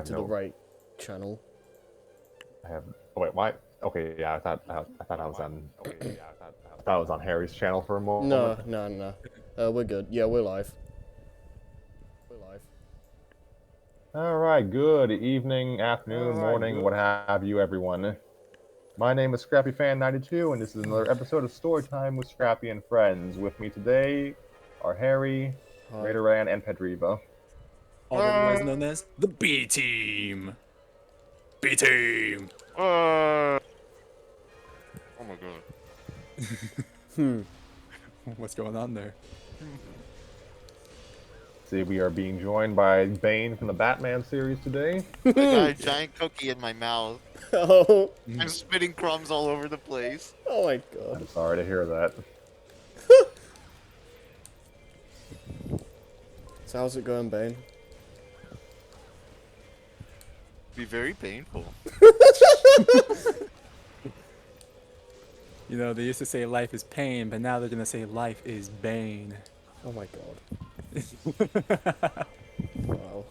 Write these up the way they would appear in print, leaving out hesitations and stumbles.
to the right channel. I have. Oh wait, why? Okay, yeah, I thought I was on. Okay, yeah, I thought I was on Harry's channel for a moment. No. We're good. Yeah, we're live. We're live. All right, good evening, afternoon, morning, what have you, everyone. My name is Scrappy Fan 92, and this is another episode of Storytime with Scrappy and Friends. With me today are Harry, Hi. Raideran, and Pedriva. Otherwise known as the B Team. B Team. Oh my god. What's going on there? See, we are being joined by Bane from the Batman series today. I got a giant cookie in my mouth. Oh. I'm spitting crumbs all over the place. Oh my god. I'm sorry to hear that. So how's it going, Bane? Be very painful. You know, they used to say life is pain, but now they're gonna say life is Bane. Oh my god. Wow.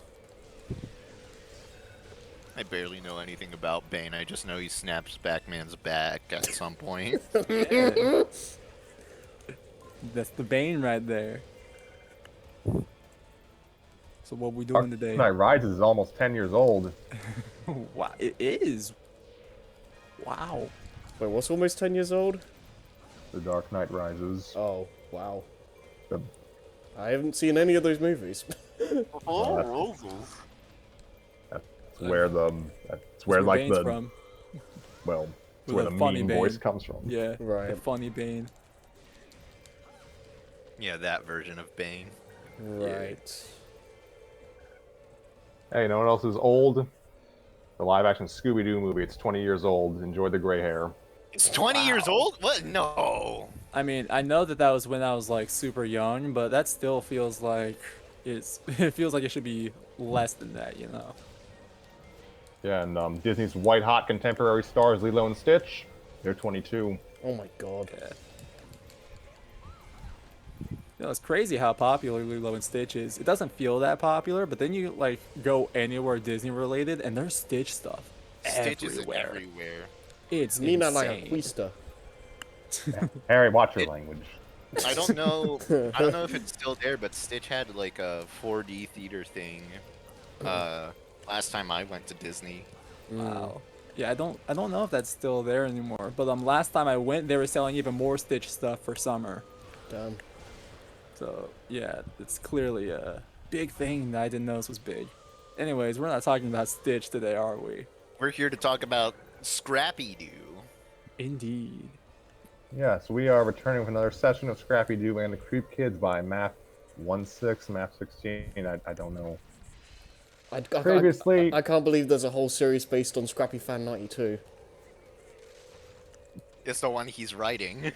I barely know anything about Bane. I just know he snaps Batman's back at some point. Yeah. That's the Bane right there. So what we doing today? Dark Knight Rises is almost 10 years old. Wow, it is. Wow. Wait, what's almost 10 years old? The Dark Knight Rises. Oh, wow. The I haven't seen any of those movies. Oh, roses. That's where like Bane's the from. well, it's With where the the funny meme Bane. voice comes from. Yeah. Right. The funny Bane. Yeah, that version of Bane. Right. Hey, you know what else is old? The live-action Scooby-Doo movie. It's 20 years old. Enjoy the gray hair. It's 20 years old? What? No. I mean, I know that was when I was like super young, but that still feels like it feels like it should be less than that, you know. Yeah, and Disney's white-hot contemporary stars Lilo and Stitch. They're 22. Oh my god. Yeah. You know, it's crazy how popular Lilo and Stitch is. It doesn't feel that popular, but then you like go anywhere Disney related, and there's Stitch stuff Stitch is everywhere. everywhere. It's Nina insane. like a quister. Harry, watch your language. I don't know. I don't know if it's still there, but Stitch had like a 4D theater thing. Last time I went to Disney. Wow. Yeah, I don't know if that's still there anymore. But last time I went, they were selling even more Stitch stuff for summer. Damn. So yeah, it's clearly a big thing that I didn't know this was big. Anyways, we're not talking about Stitch today, are we? We're here to talk about Scrappy Doo. Indeed. Yes, we are returning with another session of Scrappy-Doo and the Creep Kids by Map 16, Map 16. I don't know. Previously, I can't believe there's a whole series based on Scrappy Fan 92. It's the one he's writing.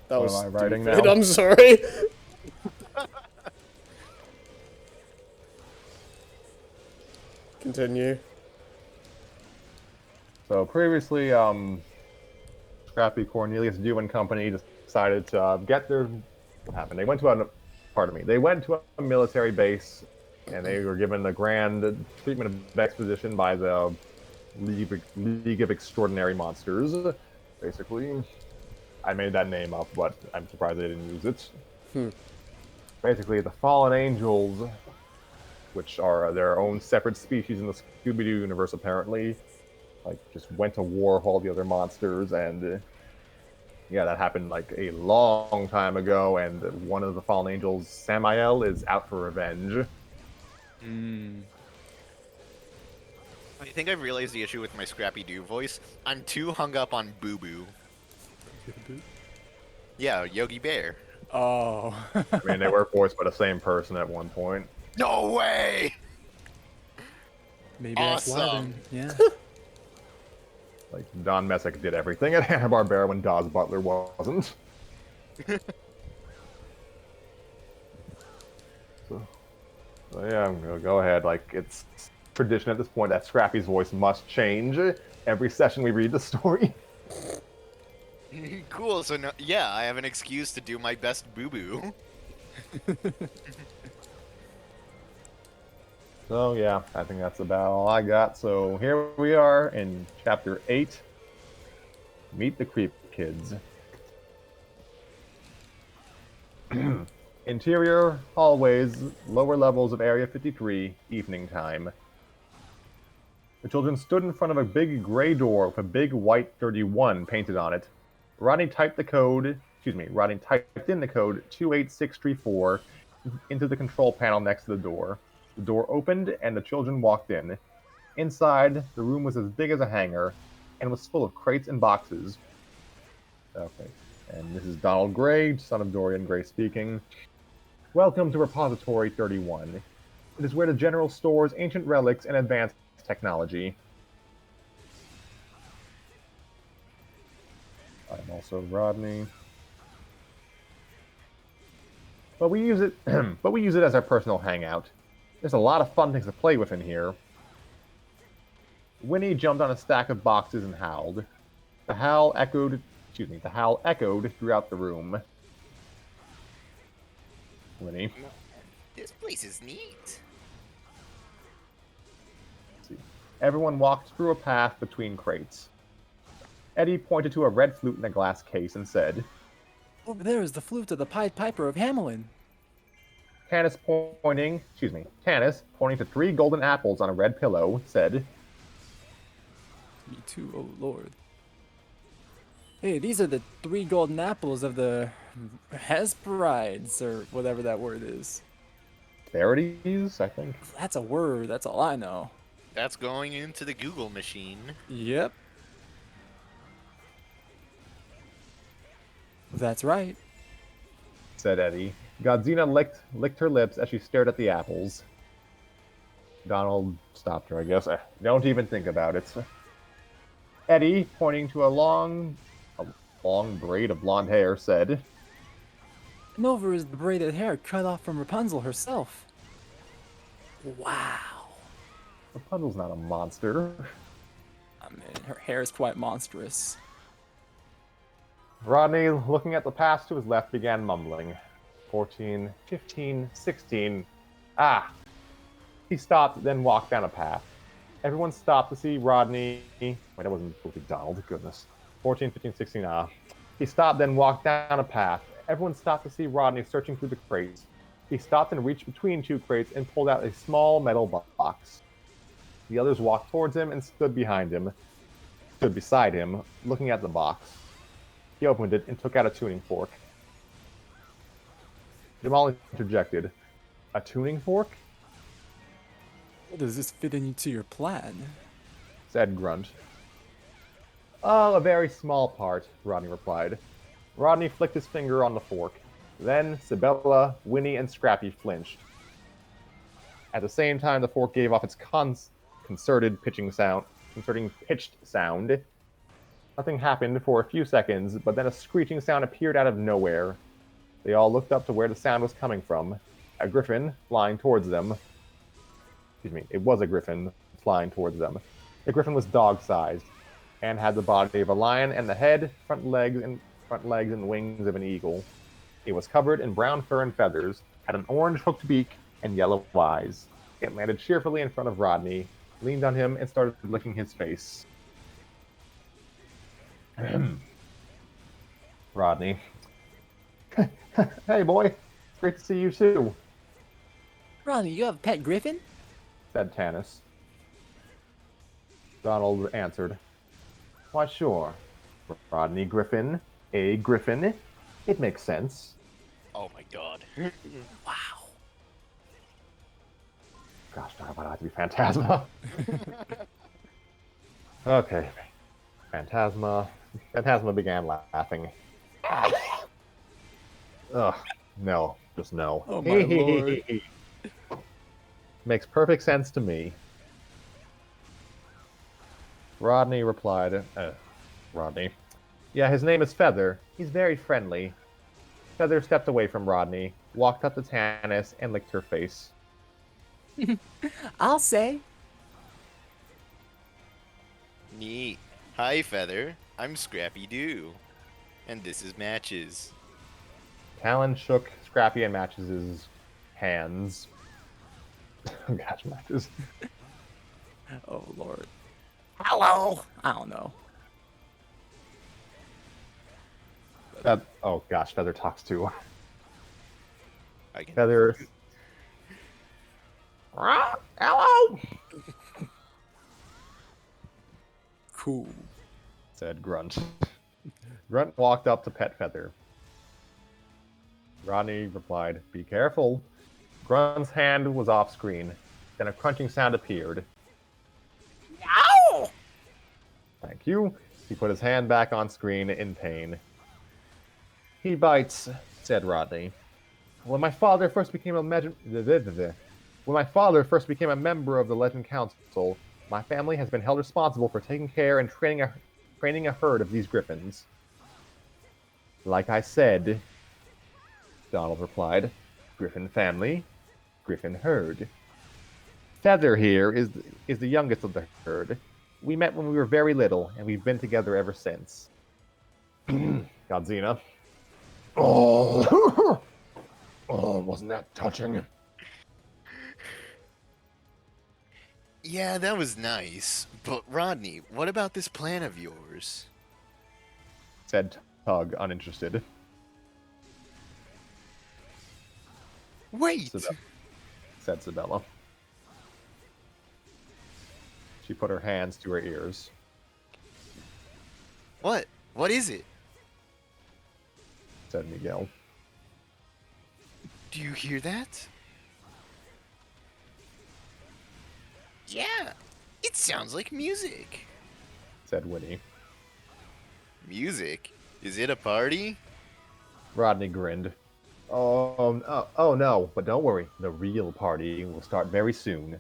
That What was am I writing stupid. now? I'm sorry. Continue. So previously, Scrappy, Cornelius, Dew and company decided to get their. What happened? They went to a. Pardon me. They went to a military base, and they were given the grand treatment of exposition by the League of Extraordinary Monsters. Basically, I made that name up, but I'm surprised they didn't use it. Basically, the fallen angels, which are their own separate species in the Scooby-Doo universe, apparently, like just went to war with all the other monsters, and yeah, that happened like a long time ago. And one of the fallen angels, Samael, is out for revenge. I think I've realized the issue with my Scrappy Doo voice. I'm too hung up on Boo Boo. Yeah, Yogi Bear. Oh. I mean, they were voiced by the same person at one point. No way! Maybe that's why Awesome. then. Yeah. Like, Don Messick did everything at Hanna-Barbera when Dawes Butler wasn't. So yeah, I'm gonna go ahead. Like, it's tradition at this point that Scrappy's voice must change every session we read the story. Cool, so no, yeah, I have an excuse to do my best Boo Boo. So yeah, I think that's about all I got. So here we are in chapter 8. Meet the Creep Kids. Interior hallways, lower levels of Area 53, evening time. The children stood in front of a big gray door with a big white 31 painted on it. Rodney typed in the code 28634 into the control panel next to the door. The door opened and the children walked in. Inside, the room was as big as a hangar and was full of crates and boxes. Okay, and this is Donald Gray, son of Dorian Gray speaking. Welcome to Repository 31. It is where the General stores ancient relics and advanced technology. I'm also Rodney. But we use it as our personal hangout. There's a lot of fun things to play with in here. Winnie jumped on a stack of boxes and howled. The howl echoed throughout the room. Winnie. This place is neat. Everyone walked through a path between crates. Eddie pointed to a red flute in a glass case and said, Over there is the flute of the Pied Piper of Hamelin. Tanis, pointing to 3 golden apples on a red pillow, said, Me too, oh Lord. Hey, these are the 3 golden apples of the Hesperides, or whatever that word is. Verities, I think. That's a word, that's all I know. That's going into the Google machine. Yep. That's right. Said Eddie. Godzina licked her lips as she stared at the apples. Donald stopped her, I guess. Don't even think about it. Eddie, pointing to a long braid of blonde hair, said, And over is the braided hair cut off from Rapunzel herself. Wow. Rapunzel's not a monster. I mean, her hair is quite monstrous. Rodney, looking at the past to his left, began mumbling. 14, 15, 16. Ah! He stopped, then walked down a path. Everyone stopped to see Rodney. Wait, that wasn't supposed to be Donald. Goodness. 14, 15, 16. Ah. He stopped, then walked down a path. Everyone stopped to see Rodney searching through the crates. He stopped and reached between 2 crates and pulled out a small metal box. The others walked towards him and stood beside him, looking at the box. He opened it and took out a tuning fork. Jamal interjected, "A tuning fork?" How does this fit into your plan? Said Grunt. "Oh, a very small part," Rodney replied. Rodney flicked his finger on the fork. Then Sibella, Winnie, and Scrappy flinched. At the same time, the fork gave off its concerted pitched sound. Nothing happened for a few seconds, but then a screeching sound appeared out of nowhere. They all looked up to where the sound was coming from. A griffin flying towards them. It was a griffin flying towards them. The griffin was dog-sized and had the body of a lion and the head, front legs, and wings of an eagle. It was covered in brown fur and feathers, had an orange hooked beak, and yellow eyes. It landed cheerfully in front of Rodney, leaned on him, and started licking his face. Rodney. Hey, boy. Great to see you, too, Ronnie, you have a pet griffin? said Tanis. Donald answered, "Why, sure. Rodney Griffin, a griffin. It makes sense." Oh my god. Wow. Gosh, darn, why do I have to be Phantasma? Okay. Phantasma began laughing. Ugh, no, just no. Oh my lord. Makes perfect sense to me. Rodney replied, Rodney. Yeah, his name is Feather. He's very friendly. Feather stepped away from Rodney, walked up to Tanis, and licked her face. I'll say. Neat. Hi, Feather. I'm Scrappy Doo. And this is Matches. Talon shook Scrappy and Matches' hands. Gosh, Matches. Oh Lord. Hello. I don't know. Oh gosh, Feather talks too. I can. Feather. Hello, Cool. said Grunt. Grunt walked up to pet Feather. Rodney replied, "Be careful." Grunt's hand was off screen. Then a crunching sound appeared. Ow! Thank you. He put his hand back on screen in pain. "He bites," said Rodney. When my father first became a member of the Legend Council, my family has been held responsible for taking care and training a herd of these griffins. Like I said, Donald replied, Griffin family, Griffin herd. Feather here is the youngest of the herd. We met when we were very little, and we've been together ever since. Godzina. Oh, oh, wasn't that touching? Yeah, that was nice. But Rodney, what about this plan of yours? Said Tug, uninterested. Wait! Said Sabella. She put her hands to her ears. What? What is it? Said Miguel. Do you hear that? Yeah, it sounds like music. Said Winnie. Music? Is it a party? Rodney grinned. Oh no, but don't worry. The real party will start very soon.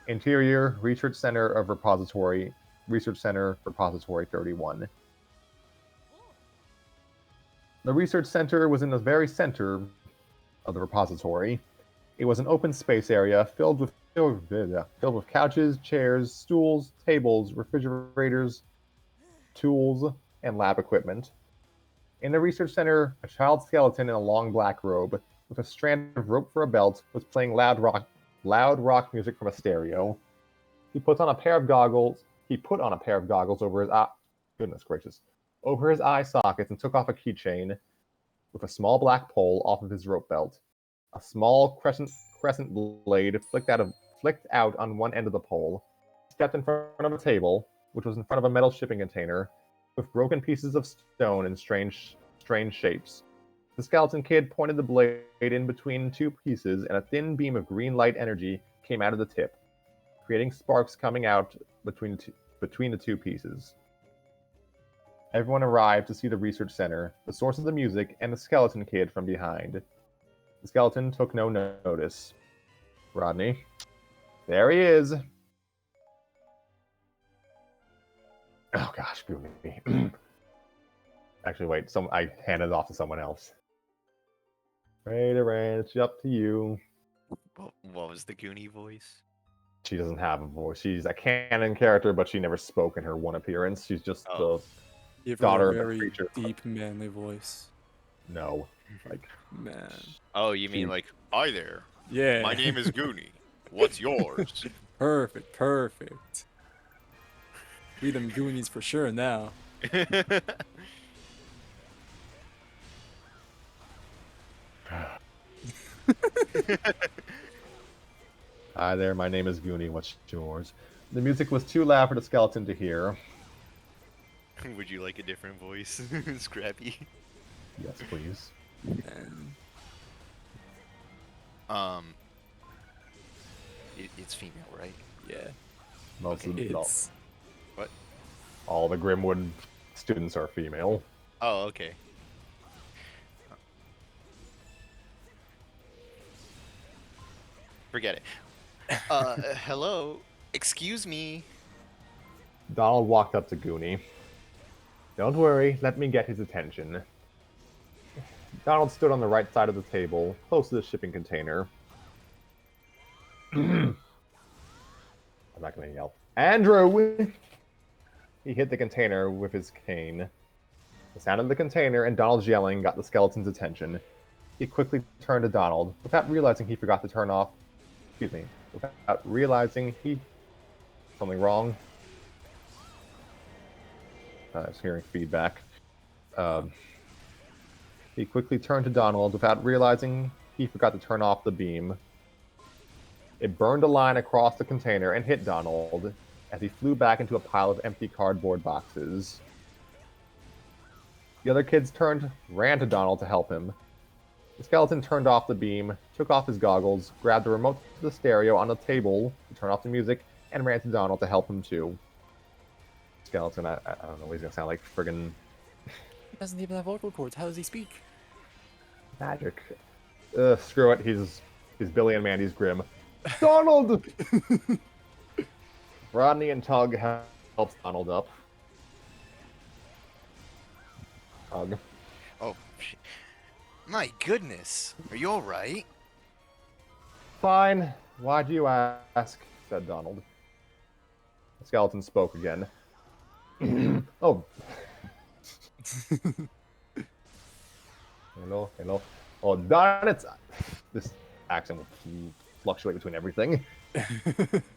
Interior, Research Center Repository 31. The Research Center was in the very center of the repository. It was an open space area filled with couches, chairs, stools, tables, refrigerators, tools, and lab equipment. In the research center, a child skeleton in a long black robe with a strand of rope for a belt was playing loud rock music from a stereo. He put on a pair of goggles over his over his eye sockets and took off a keychain with a small black pole off of his rope belt. A small crescent blade flicked out on one end of the pole. He stepped in front of a table, which was in front of a metal shipping container, with broken pieces of stone in strange shapes. The skeleton kid pointed the blade in between two pieces, and a thin beam of green light energy came out of the tip, creating sparks coming out between the two pieces. Everyone arrived to see the research center, the source of the music, and the skeleton kid from behind. The skeleton took no notice. Rodney. There he is. Oh gosh, Goonie. Actually, wait. I handed it off to someone else. Raider Ranch, it's up to you. What was the Goonie voice? She doesn't have a voice. She's a canon character, but she never spoke in her one appearance. She's just the Give daughter her of a a very creature. deep, manly voice. No. Like, Man. Oh, you mean like, hi there. Yeah. My name is Goonie. What's yours? Perfect. We them Goonies for sure now. Hi there, my name is Goonie. What's yours? The music was too loud for the skeleton to hear. Would you like a different voice, Scrappy? Yes, please. And It's female, right? yeah. Most of the, It's What? all the Grimwood students are female. Oh, okay. Forget it. Hello. Excuse me. Donald walked up to Goonie. Don't worry, let me get his attention. Donald stood on the right side of the table, close to the shipping container. I'm not going to yell. Andrew! He hit the container with his cane. The sound of the container and Donald's yelling got the skeleton's attention. He quickly turned to Donald, without realizing he forgot to turn off. Excuse me. Without realizing he something wrong. I was hearing feedback. He quickly turned to Donald without realizing he forgot to turn off the beam. It burned a line across the container and hit Donald as he flew back into a pile of empty cardboard boxes. The other kids ran to Donald to help him. The skeleton turned off the beam, took off his goggles, grabbed the remote to the stereo on the table to turn off the music, and ran to Donald to help him too. Skeleton, I don't know what he's gonna sound like. Friggin' He doesn't even have vocal cords. How does he speak? magic. Screw it. He's Billy and Mandy's Grim. Donald! Rodney and Tug helps Donald up. Tug. Oh, shit. My goodness. Are you alright? Fine. Why do you ask? Said Donald. The skeleton spoke again. Oh. Hello. Oh, darn it. This accent will fluctuate between everything.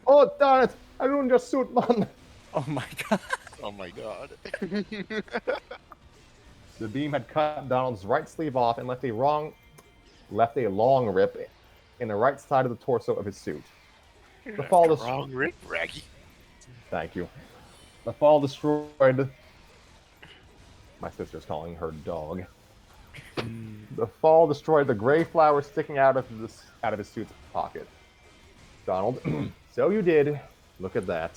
Oh, darn it. I ruined your suit, man. Oh my god. Oh my god. The beam had cut Donald's right sleeve off and left a long rip in the right side of the torso of his suit. The fall Wrong rip, Raggy. Thank you. The fall destroyed. My sister's calling her dog. The fall destroyed the gray flower sticking out of his suit's pocket. Donald, so you did. Look at that.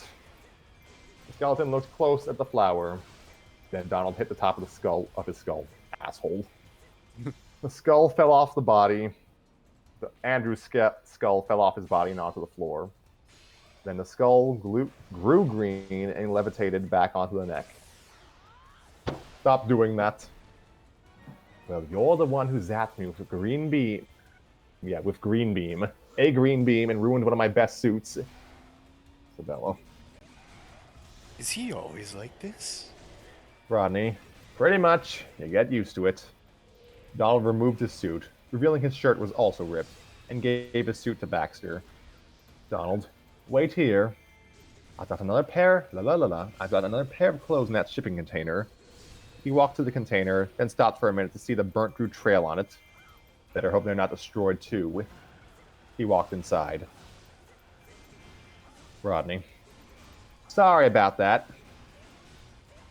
The skeleton looked close at the flower. Then Donald hit the top of his skull. Asshole. The skull fell off the body. Andrew's skull fell off his body and onto the floor. Then the skull grew green and levitated back onto the neck. Stop doing that. Well, you're the one who zapped me with a green beam. Yeah, with green beam. A green beam and ruined one of my best suits. Isabella. Is he always like this? Rodney. Pretty much. You get used to it. Donald removed his suit, revealing his shirt was also ripped, and gave his suit to Baxter. Donald. Wait here. I've got another pair. I've got another pair of clothes in that shipping container. He walked to the container, then stopped for a minute to see the burnt through trail on it. Better hope they're not destroyed too. He walked inside. Rodney. Sorry about that.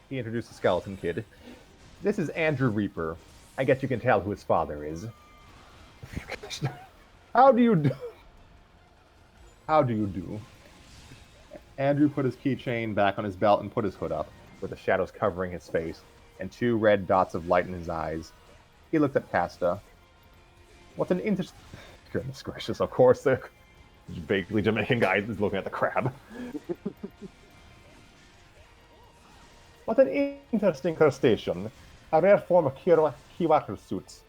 He introduced the skeleton kid. This is Andrew Reaper. I guess you can tell who his father is. How do you do? How do you do? Andrew put his keychain back on his belt and put his hood up, with the shadows covering his face, and 2 red dots of light in his eyes. He looked at Casta. What an interesting... Goodness gracious, of course, the vaguely Jamaican guy is looking at the crab. What an interesting crustacean. A rare form of Kiwatu suits.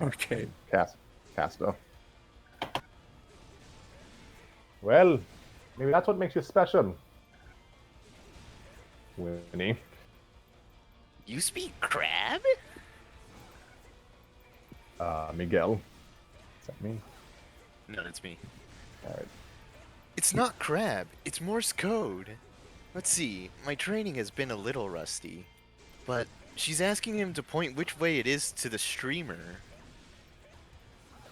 Okay. Casta. Well, maybe that's what makes you special. Winnie. You speak crab? Miguel. Is that me? No, it's me. Alright. It's not crab, it's Morse code. Let's see, my training has been a little rusty. But she's asking him to point which way it is to the streamer.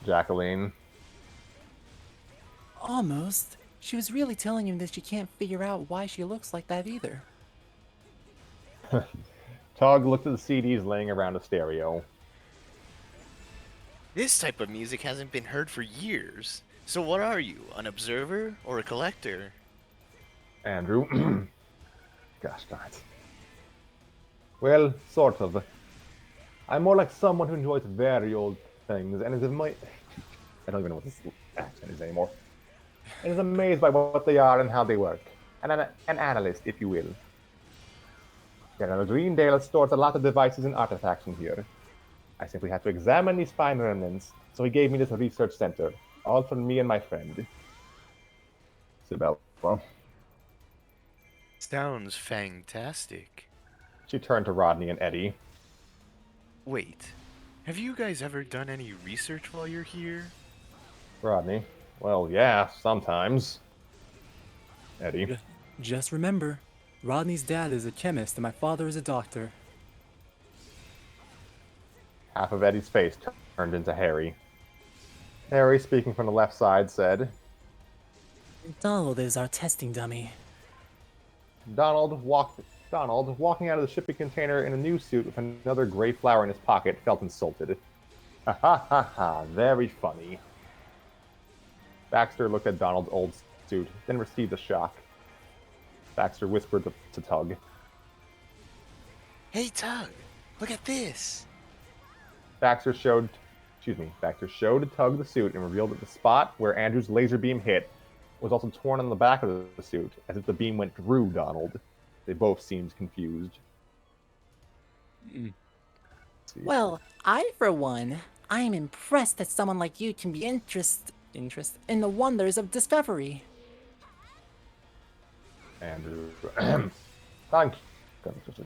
Jacqueline. Almost. She was really telling him that she can't figure out why she looks like that either. Tug looked at the CDs laying around a stereo. This type of music hasn't been heard for years. So what are you, an observer or a collector? Andrew. Gosh darn it. Well, sort of. I'm more like someone who enjoys very old things and is I don't even know what this accent is anymore. And is amazed by what they are and how they work. An analyst, if you will. General Greendale stores a lot of devices and artifacts in here. I simply had to examine these fine remnants, so he gave me this research center, all for me and my friend. Isabella. Sounds fantastic. She turned to Rodney and Eddie. Wait, Have you guys ever done any research while you're here? Rodney. Well, yeah, sometimes. Eddie. Ju- Just remember, Rodney's dad is a chemist and my father is a doctor. Half of Eddie's face turned into Harry. Harry, speaking from the left side, said, Donald is our testing dummy. Donald, walking out of the shipping container in a new suit with another gray flower in his pocket, felt insulted. Ha ha ha ha, very funny. Baxter looked at Donald's old suit, then received a shock. Baxter whispered to Tug. Hey, Tug, look at this. Baxter showed Tug the suit and revealed that the spot where Andrew's laser beam hit was also torn on the back of the suit, as if the beam went through Donald. They both seemed confused. Well, I, for one, I am impressed that someone like you can be interested in the wonders of discovery. Andrew. Thank you.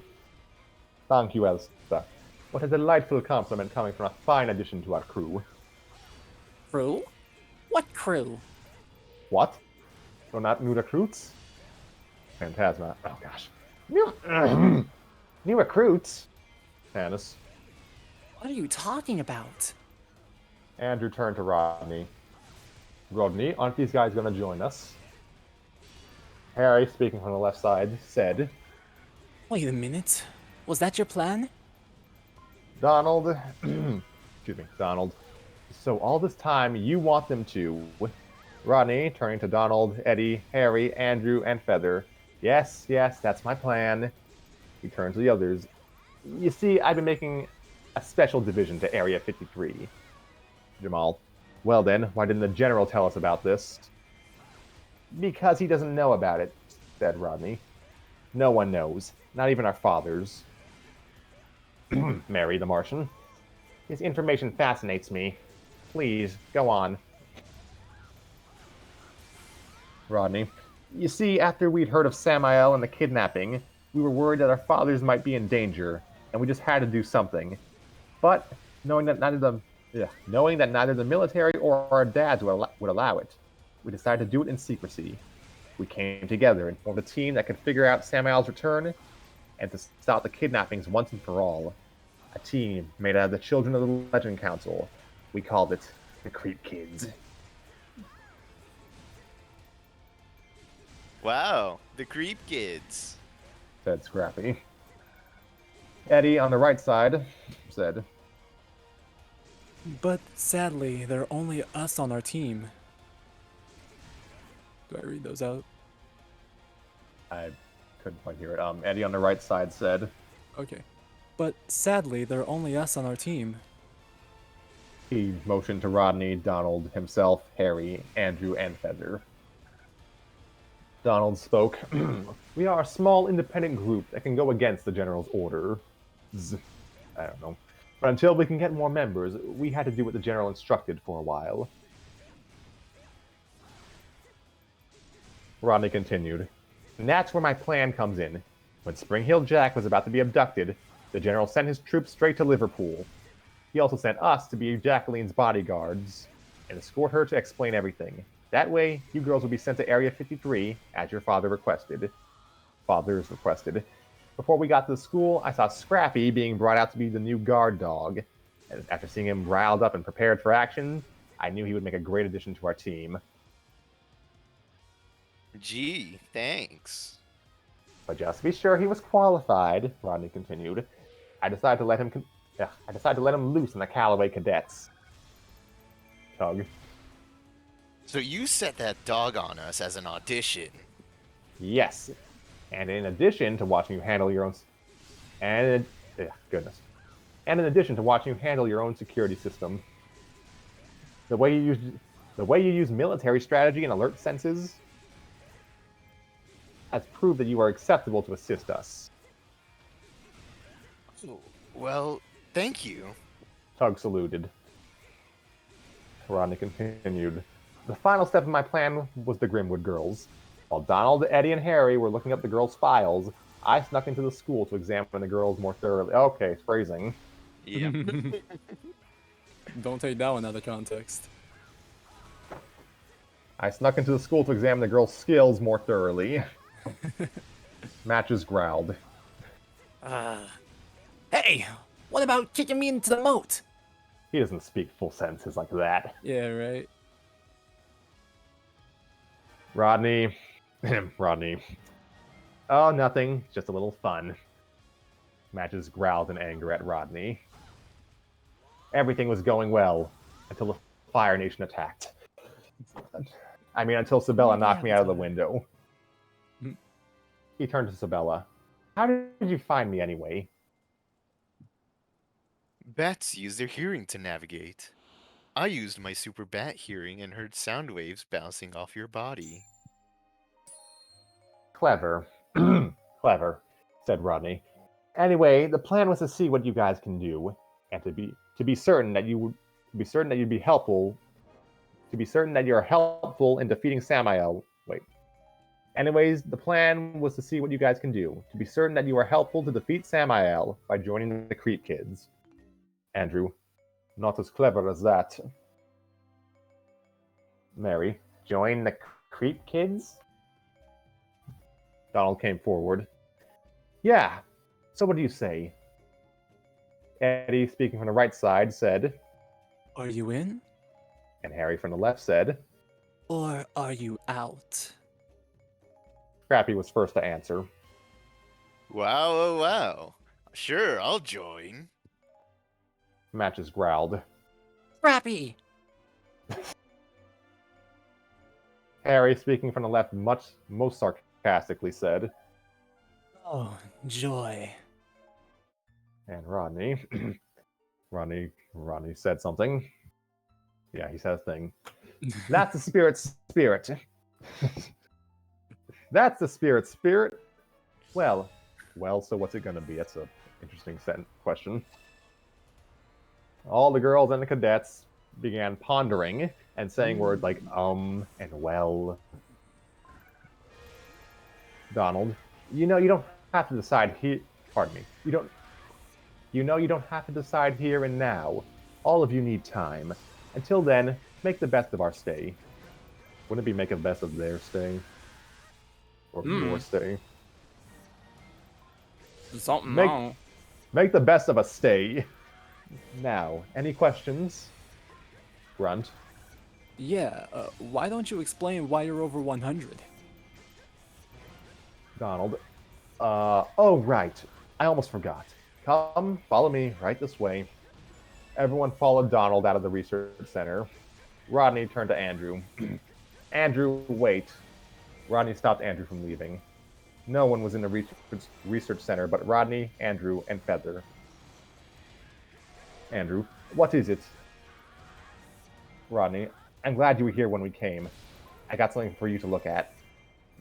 Thank you, Elsa. What a delightful compliment coming from a fine addition to our crew. Crew? What crew? What? So not new recruits? Phantasma. Oh gosh. New recruits? Tannis. What are you talking about? Andrew turned to Rodney. Rodney, aren't these guys going to join us? Harry, speaking from the left side, said, Wait a minute. Was that your plan? Donald, excuse me, Donald. So all this time you want them to... Rodney, turning to Donald, Eddie, Harry, Andrew, and Feather. Yes, that's my plan. He turned to the others. You see, I've been making a special division to Area 53. Jamal. Well then, why didn't the General tell us about this? Because he doesn't know about it, said Rodney. No one knows. Not even our fathers. Mary the Martian. His information fascinates me. Please, go on. Rodney. You see, after we'd heard of Samael and the kidnapping, we were worried that our fathers might be in danger, and we just had to do something. But, knowing that neither the military or our dads would allow it, we decided to do it in secrecy. We came together and formed a team that could figure out Samael's return and to stop the kidnappings once and for all. A team made out of the children of the Legend Council. We called it the Creep Kids. Wow, the Creep Kids. Said Scrappy. Eddie, on the right side, said, But sadly, there are only us on our team. Do I read those out? I couldn't quite hear it. Eddie on the right side said, Okay. But sadly, there are only us on our team. he motioned to Rodney, Donald, himself, Harry, Andrew, and Feather. Donald spoke. We are a small independent group that can go against the General's order. I don't know. But until we can get more members, we had to do what the General instructed for a while. Rodney continued. And that's where my plan comes in. When Spring Hill Jack was about to be abducted, the General sent his troops straight to Liverpool. He also sent us to be Jacqueline's bodyguards and escort her to explain everything. That way, you girls will be sent to Area 53, as your fathers requested. Before we got to the school, I saw Scrappy being brought out to be the new guard dog. And after seeing him riled up and prepared for action, I knew he would make a great addition to our team. Gee, thanks. But just to be sure he was qualified, Rodney continued, I decided to let him loose on the Callaway Cadets. Tug. So you set that dog on us as an audition. Yes. And in addition to watching you handle your own... And in addition to watching you handle your own security system, the way you use military strategy and alert senses has proved that you are acceptable to assist us. Well, thank you. Tug saluted. Rodney continued. The final step in my plan was the Grimwood girls. While Donald, Eddie, and Harry were looking up the girls' files, I snuck into the school to examine the girls more thoroughly. Okay, phrasing. Yeah. Don't take that one out of context. I snuck into the school to examine the girl's skills more thoroughly. Matches growled. Hey, what about kicking me into the moat? He doesn't speak full sentences like that. Yeah, right. Rodney. Rodney. Oh, nothing. Just a little fun. Matches growled in anger at Rodney. Everything was going well until the Fire Nation attacked. I mean, until Sabella knocked me out of the window. He turned to Sabella. How did you find me anyway? Bats use their hearing to navigate. I used my super bat hearing and heard sound waves bouncing off your body. Clever. Clever, said Rodney. Anyway, the plan was to see what you guys can do, and to be certain that you'd be helpful. To be certain that you're helpful in defeating Samael. Wait. Anyways, the plan was to see what you guys can do. To be certain that you are helpful to defeat Samael by joining the Creep Kids. Andrew. Not as clever as that. Mary. Join the Creep Kids? Donald came forward. Yeah. So what do you say? Eddie, speaking from the right side, said. Are you in? And Harry from the left said. Or are you out? Scrappy was first to answer. Wow, oh, wow. Sure, I'll join. Matches growled. Scrappy! Harry, speaking from the left, most sarcastically said. Oh, joy. And Rodney, Rodney said something. Yeah, he said a thing. That's the spirit. That's the spirit. Well, so what's it gonna be? That's an interesting question. All the girls and the cadets began pondering and saying words like and well. Donald, you don't have to decide here. Pardon me. You don't have to decide here and now. All of you need time. Until then, make the best of our stay. Wouldn't it be make the best of their stay? Or your stay? Something Make- wrong. Make the best of a stay. Now, any questions? Grunt. Yeah, why don't you explain why you're over 100? Donald. Oh, right. I almost forgot. Come, follow me, right this way. Everyone followed Donald out of the research center. Rodney turned to Andrew. Andrew, wait. Rodney stopped Andrew from leaving. No one was in the research center but Rodney, Andrew, and Feather. Andrew, what is it? Rodney, I'm glad you were here when we came. I got something for you to look at.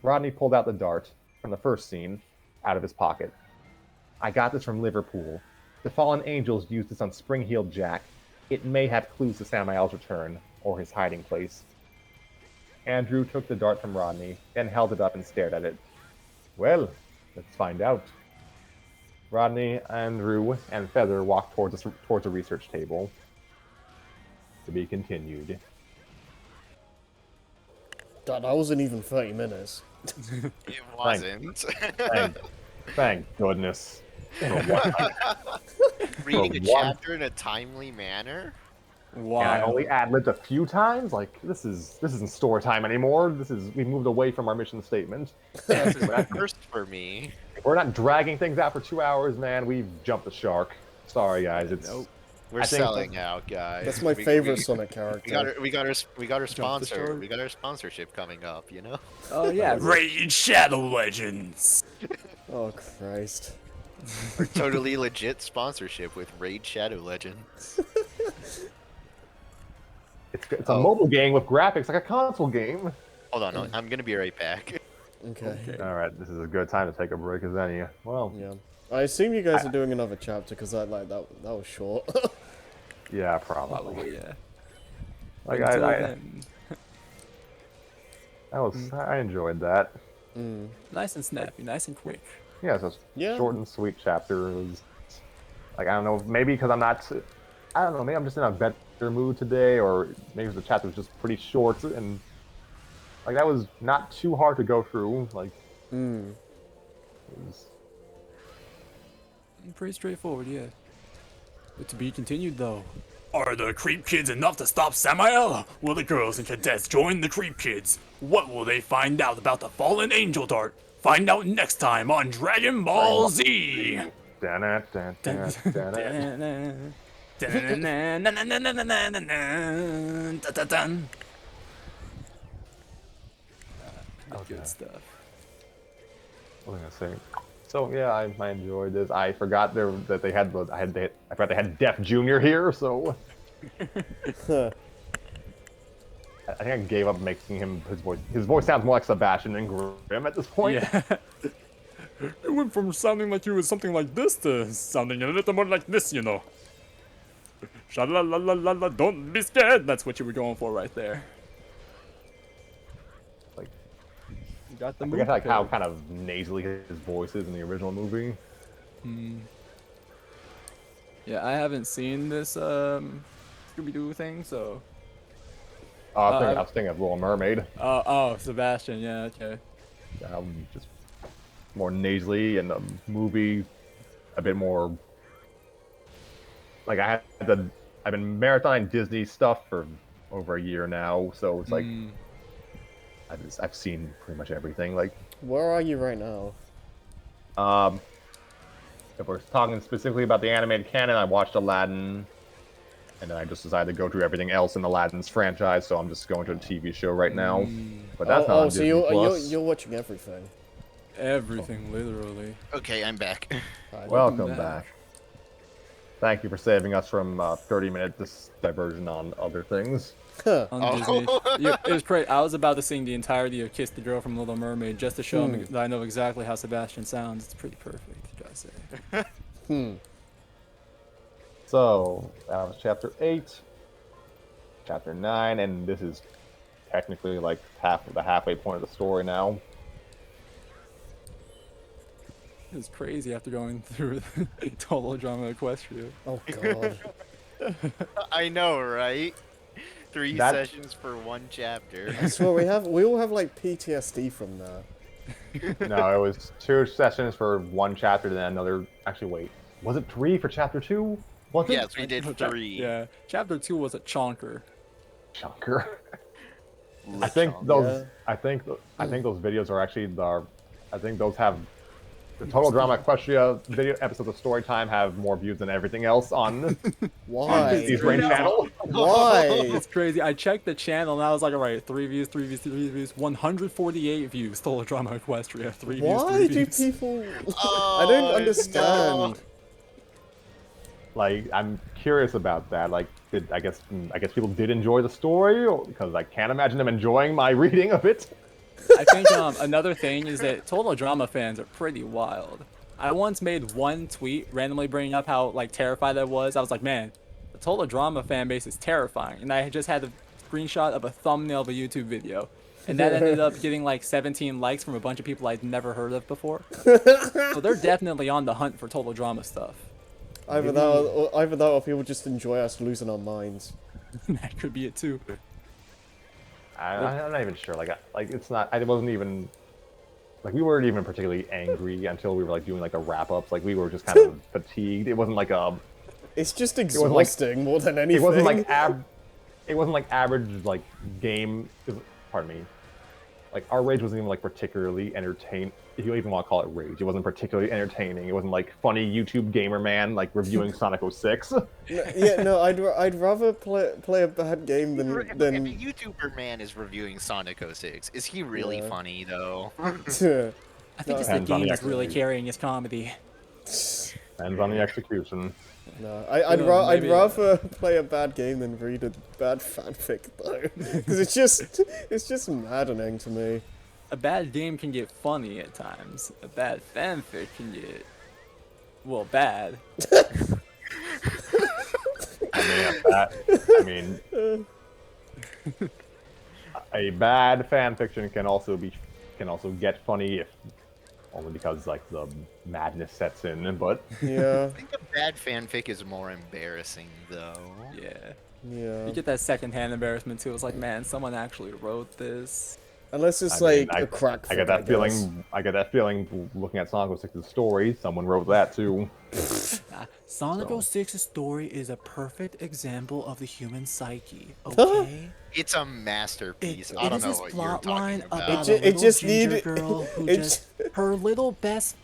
Rodney pulled out the dart from the first scene out of his pocket. I got this from Liverpool. The fallen angels used this on Spring-Heeled Jack. It may have clues to Samael's return, or his hiding place. Andrew took the dart from Rodney, then held it up and stared at it. Well, let's find out. Rodney, Andrew, and Feather walked towards a research table. To be continued. That wasn't even 30 minutes. It wasn't. Thank goodness. Reading For a one- chapter in a timely manner? Wow. And I only ad-libbed a few times. Like this isn't story time anymore. We moved away from our mission statement. This is a first for me. We're not dragging things out for 2 hours, man. We've jumped the shark. Sorry, guys. It's Nope. We're I think selling out, guys. That's my We- favorite we- Sonic We character. got our the sponsor. shark. We got our sponsorship coming up. You know. Oh yeah, Raid Shadow Legends! Oh, Christ. Our totally legit sponsorship with Raid Shadow Legends. it's a mobile game with graphics like a console game. Hold on, I'm gonna be right back. Okay. All right, this is a good time to take a break as any. Well, Yeah. I assume you guys are doing another chapter because that was short. yeah, probably. probably yeah. Like Until I then, I enjoyed that. nice and snappy, nice and quick. Yeah, it's a Yeah. short and sweet chapter. It was Like, I don't know, maybe because I'm not, I don't know, maybe I'm just in a better mood today, or maybe the chapter was just pretty short, and like that was not too hard to go through. Like, it was, Pretty straightforward, yeah. But to be continued, though. Are the Creep Kids enough to stop Samael? Will the girls and cadets join the Creep Kids? What will they find out about the fallen angel dart? Find out next time on Dragon Ball Z! Good stuff. what was I gonna say? So yeah, I enjoyed this. I forgot that they had I forgot they had Def Jr. here, so I think I gave up making him his voice. His voice sounds more like Sebastian than Grim at this point. Yeah. It went from sounding like you was something like this to sounding a little more like this, you know. Sha-la-la-la-la-la, don't be scared. That's what you were going for right there. Like, You got the I move. forget like how kind of nasally his voice is in the original movie. Yeah, I haven't seen this Scooby-Doo thing, so. I was thinking of Little Mermaid. Oh, Sebastian, yeah, okay. Just more nasally, and the movie a bit more. Like I've been marathoning Disney stuff for over a year now, so it's like I've seen pretty much everything. Like, Where are you right now? if we're talking specifically about the animated canon, I watched Aladdin, and then I just decided to go through everything else in Aladdin's franchise. So I'm just going to a TV show right now, but that's not on so Disney Plus. you're watching everything. Everything, literally. Okay, I'm back. Welcome back. Thank you for saving us from 30-minute diversion on other things. On Disney. Yeah, it was great. I was about to sing the entirety of Kiss the Girl from Little Mermaid just to show him that I know exactly how Sebastian sounds. It's pretty perfect, gotta say. So that was chapter 8, chapter 9, and this is technically like the halfway point of the story now. It's crazy after going through Total Drama Equestria. Oh god. I know, right? 3 That- sessions for 1 chapter. I swear we all have like PTSD from that. No, it was 2 sessions for 1 chapter, then another. Actually, wait, was it 3 for chapter 2? Was it? Yes, we did 3. Yeah, chapter 2 was a chonker. Chunker. I think those. Yeah. I think those videos are actually the. I think those have. The Total Drama Equestria video episodes of Storytime have more views than everything else on Why? Disney's main channel. Why? It's crazy. I checked the channel and I was like, all right, 3 views, 3 views, 3 views, 148 views. Total Drama Equestria, 3 views, Why 3 do views. people? I don't understand. Like, I'm curious about that. Like, I guess people did enjoy the story, because I can't imagine them enjoying my reading of it. I think another thing is that Total Drama fans are pretty wild. I once made one tweet randomly bringing up how like terrified I was. I was like, man, the Total Drama fan base is terrifying. And I just had a screenshot of a thumbnail of a YouTube video. And that ended up getting like 17 likes from a bunch of people I'd never heard of before. So they're definitely on the hunt for Total Drama stuff. Either that or people just enjoy us losing our minds. That could be it too. I'm not even sure. Like it's not. I wasn't even. Like, we weren't even particularly angry until we were like doing like the wrap ups. Like, we were just kind of fatigued. It wasn't like It's just wasn't like- exhausting more than anything. It wasn't like It wasn't like average like game. Pardon me. Like, our rage wasn't even like particularly entertaining. If you even want to call it rage, it wasn't particularly entertaining. It wasn't like funny YouTube gamer man like reviewing Sonic 06. No, I'd rather play a bad game If a than YouTuber man is reviewing Sonic 06, is he really Yeah. funny though? I think it's No. the Depends on game the is really execution. carrying his comedy. Depends on the execution. No, I'd maybe, rather play a bad game than read a bad fanfic though, because it's just maddening to me. A bad game can get funny at times. A bad fanfic can get, well, bad. I mean, a bad fan fiction can also get funny if only because like the madness sets in. But Yeah, I think a bad fanfic is more embarrassing, though. Yeah. yeah. You get that secondhand embarrassment too. It's like, man, someone actually wrote this. Unless it's I mean, like a crack. I get that feeling. I get that feeling looking at Sonic 06's story. Someone wrote that too. Sonic So. 06's story is a perfect example of the human psyche. Okay. It's a masterpiece. It I don't is know this what you're plot talking line about. about It a little just ginger needed- girl who it just her little best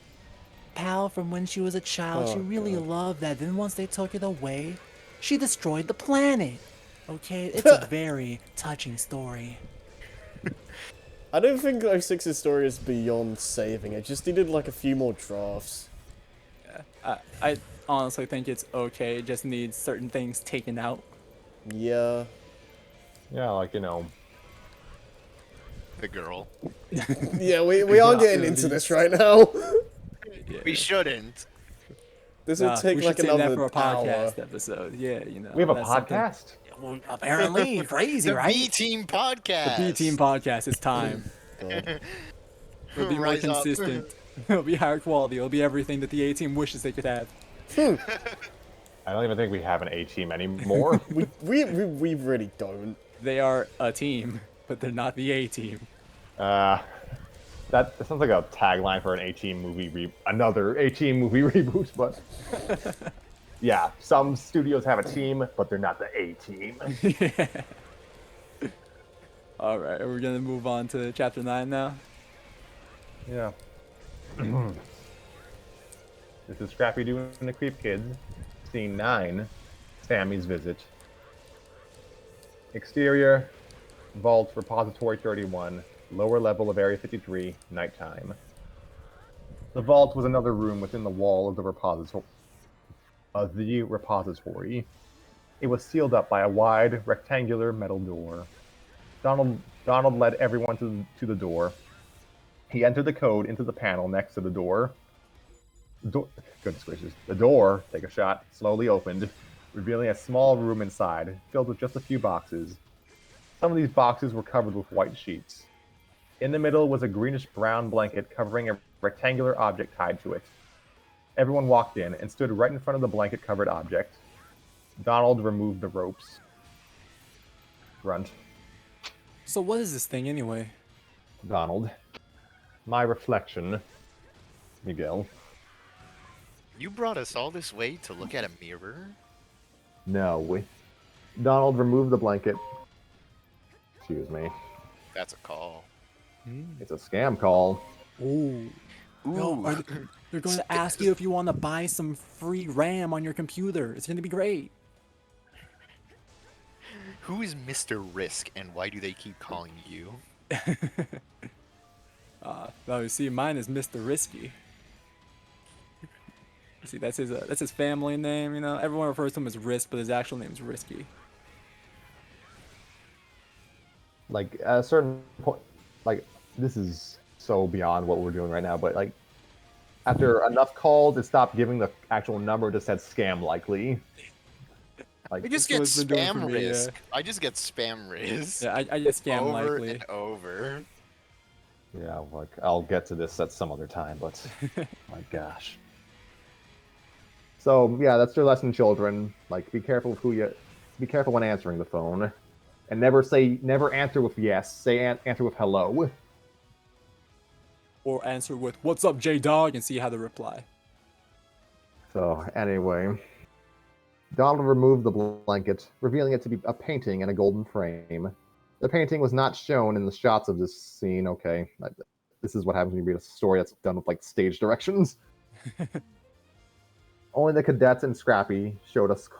pal from when she was a child. She Oh, really God. loved that. Then once they took it away, she destroyed the planet. Okay, it's a very touching story. I don't think 06's story is beyond saving. It just needed like a few more drafts. I honestly think it's okay. It just needs certain things taken out. Yeah. Yeah, like The girl. Yeah, we are getting into this right now. We shouldn't. This will Nah, take we like should save that another for a hour. podcast episode. Yeah, you know. we have a that's something- podcast. Well, apparently, crazy, The right? B Team podcast. The B Team podcast. It's time. God. It'll be more Rise up. consistent. It'll be higher quality. It'll be everything that the A Team wishes they could have. I don't even think we have an A team anymore. We really don't. They are a team, but they're not the A Team. That sounds like a tagline for an A team movie. Another A team movie reboot, but yeah, some studios have a team, but they're not the A team. All right, are we gonna move on to chapter 9 now? Yeah. This is Scrappy doing the Creep Kids. Scene 9, Sammy's visit. Exterior, Vault, Repository 31, lower level of Area 53, nighttime. The vault was another room within the wall of the repository. It was sealed up by a wide, rectangular metal door. Donald led everyone to the door. He entered the code into the panel next to the door. Goodness gracious. The door, take a shot, slowly opened, revealing a small room inside, filled with just a few boxes. Some of these boxes were covered with white sheets. In the middle was a greenish-brown blanket covering a rectangular object tied to it. Everyone walked in and stood right in front of the blanket-covered object. Donald removed the ropes. Grunt. So what is this thing anyway? Donald. My reflection. Miguel. You brought us all this way to look at a mirror? No. Donald removed the blanket. Excuse me. That's a call. It's a scam call. Ooh. No, they're going to ask you if you want to buy some free RAM on your computer. It's going to be great. Who is Mr. Risk and why do they keep calling you? Well, you see, mine is Mr. Risky. See, that's his family name. You know, everyone refers to him as Risk, but his actual name is Risky. Like, at a certain point, like, this is so beyond what we're doing right now, but, like, after enough calls, it stopped giving the actual number, it just said scam likely. Like, I just That's get what it's been doing for spam me, risk. I just get spam risk. Yeah, I get scam over likely. and over. yeah, like, I'll get to this at some other time, but, my gosh. So, yeah, that's your lesson, children. Like, be careful when answering the phone. And never answer with yes, answer with hello. Or answer with "What's up, J-Dog?" and see how they reply. So, anyway, Donald removed the blanket, revealing it to be a painting in a golden frame. The painting was not shown in the shots of this scene. Okay, this is what happens when you read a story that's done with, like, stage directions. Only the cadets and Scrappy showed us...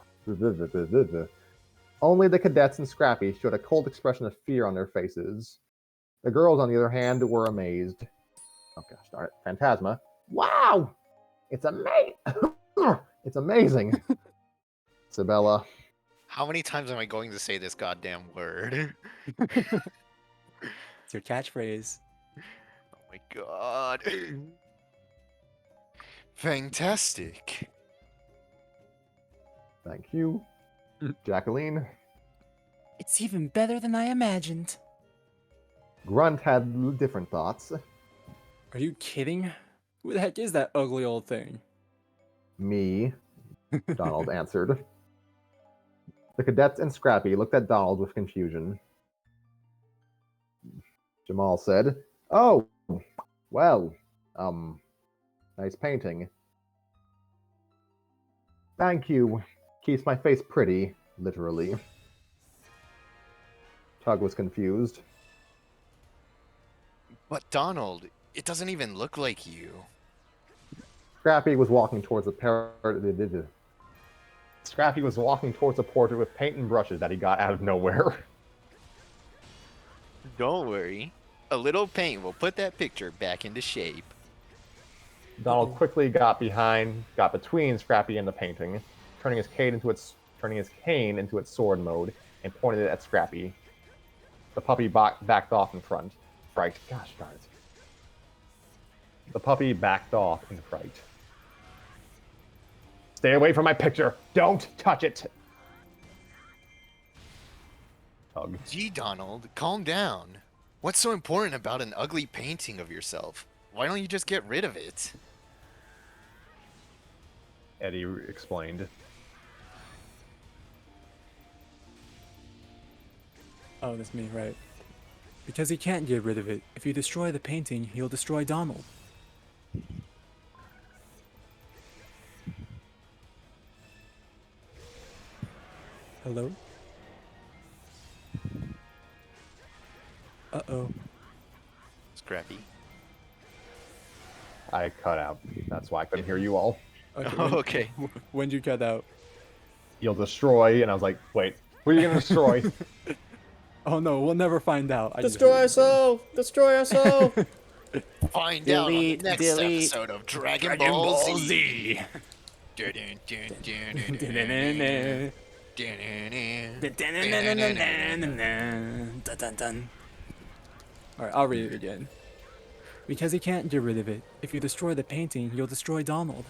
Only the cadets and Scrappy showed a cold expression of fear on their faces. The girls, on the other hand, were amazed. Oh gosh darn it. Phantasma. Wow! It's amazing! It's amazing! Isabella. How many times am I going to say this goddamn word? It's your catchphrase. Oh my god. Fantastic. Thank you. Jacqueline. It's even better than I imagined. Grunt had different thoughts. Are you kidding? Who the heck is that ugly old thing? Me, Donald answered. The cadets and Scrappy looked at Donald with confusion. Jamal said, "Oh, well, nice painting. Thank you. Keeps my face pretty, literally." Tug was confused. But Donald, it doesn't even look like you. Scrappy was walking towards a Scrappy was walking towards a portrait with paint and brushes that he got out of nowhere. Don't worry. A little paint will put that picture back into shape. Donald quickly got between Scrappy and the painting, turning his cane into its sword mode, and pointed it at Scrappy. The puppy backed off in front. Fright. Gosh darn it. The puppy backed off in fright. "Stay away from my picture! Don't touch it!" Tug. Gee, Donald, calm down. What's so important about an ugly painting of yourself? Why don't you just get rid of it? Eddie explained. Oh, that's me, right. Because he can't get rid of it. If you destroy the painting, he'll destroy Donald. Hello? Uh-oh. Scrappy. I cut out. That's why I couldn't hear you all. Oh, okay. When'd you cut out? You'll destroy, and I was like, wait, what are you gonna destroy? Oh no, we'll never find out. I just Destroy heard us all! Destroy us all! Find out on the Delete, next delete. episode of Dragon Ball Z. Z. Dun, dun, dun, dun, dun, dun, dun, dun. Alright, I'll read it again. Because he can't get rid of it. If you destroy the painting, you'll destroy Donald.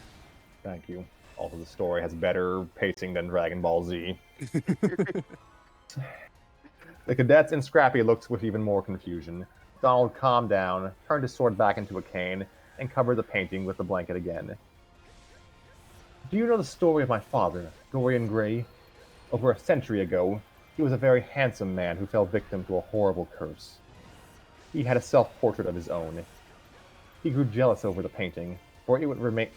Thank you. Also, the story has better pacing than Dragon Ball Z. The cadets and Scrappy looked with even more confusion. Donald calmed down, turned his sword back into a cane, and covered the painting with the blanket again. "Do you know the story of my father, Dorian Gray? Over a century ago, he was a very handsome man who fell victim to a horrible curse. He had a self-portrait of his own. He grew jealous over the painting, for it would remain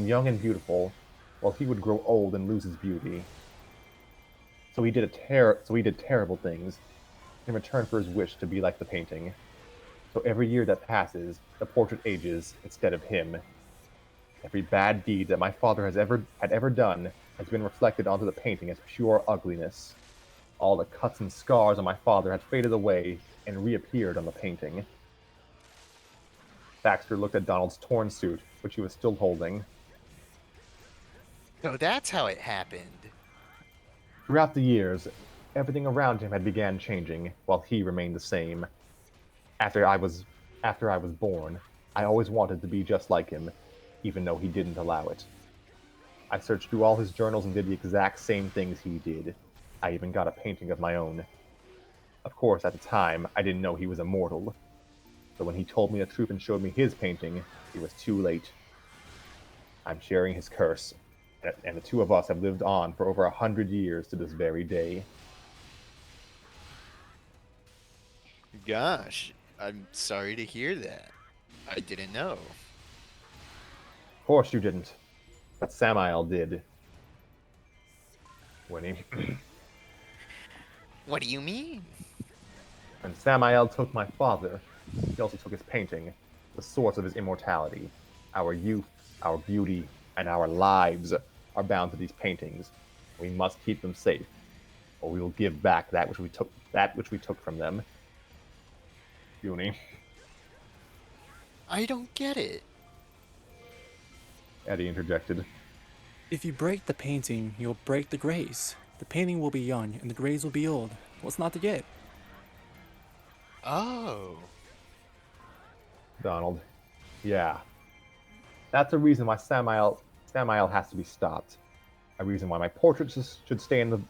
young and beautiful, while he would grow old and lose his beauty. So he did terrible things in return for his wish to be like the painting. So every year that passes, the portrait ages instead of him. Every bad deed that my father had ever done has been reflected onto the painting as pure ugliness. All the cuts and scars on my father had faded away and reappeared on the painting." Baxter looked at Donald's torn suit, which he was still holding. So that's how it happened. Throughout the years, everything around him had began changing, while he remained the same. After I was born, I always wanted to be just like him, even though he didn't allow it. I searched through all his journals and did the exact same things he did. I even got a painting of my own. Of course, at the time, I didn't know he was immortal. So when he told me the truth and showed me his painting, it was too late. I'm sharing his curse, and the two of us have lived on for over 100 years to this very day. Gosh, I'm sorry to hear that. I didn't know. Of course you didn't, but Samael did. When he... What do you mean? When Samael took my father, he also took his painting, the source of his immortality. Our youth, our beauty, and our lives are bound to these paintings. We must keep them safe, or we will give back that which we took from them. Uni. I don't get it. Eddie interjected. If you break the painting, you'll break the grays. The painting will be young, and the grays will be old. What's not to get? Oh. Donald. Yeah. That's a reason why Samael has to be stopped. A reason why my portrait should stay in the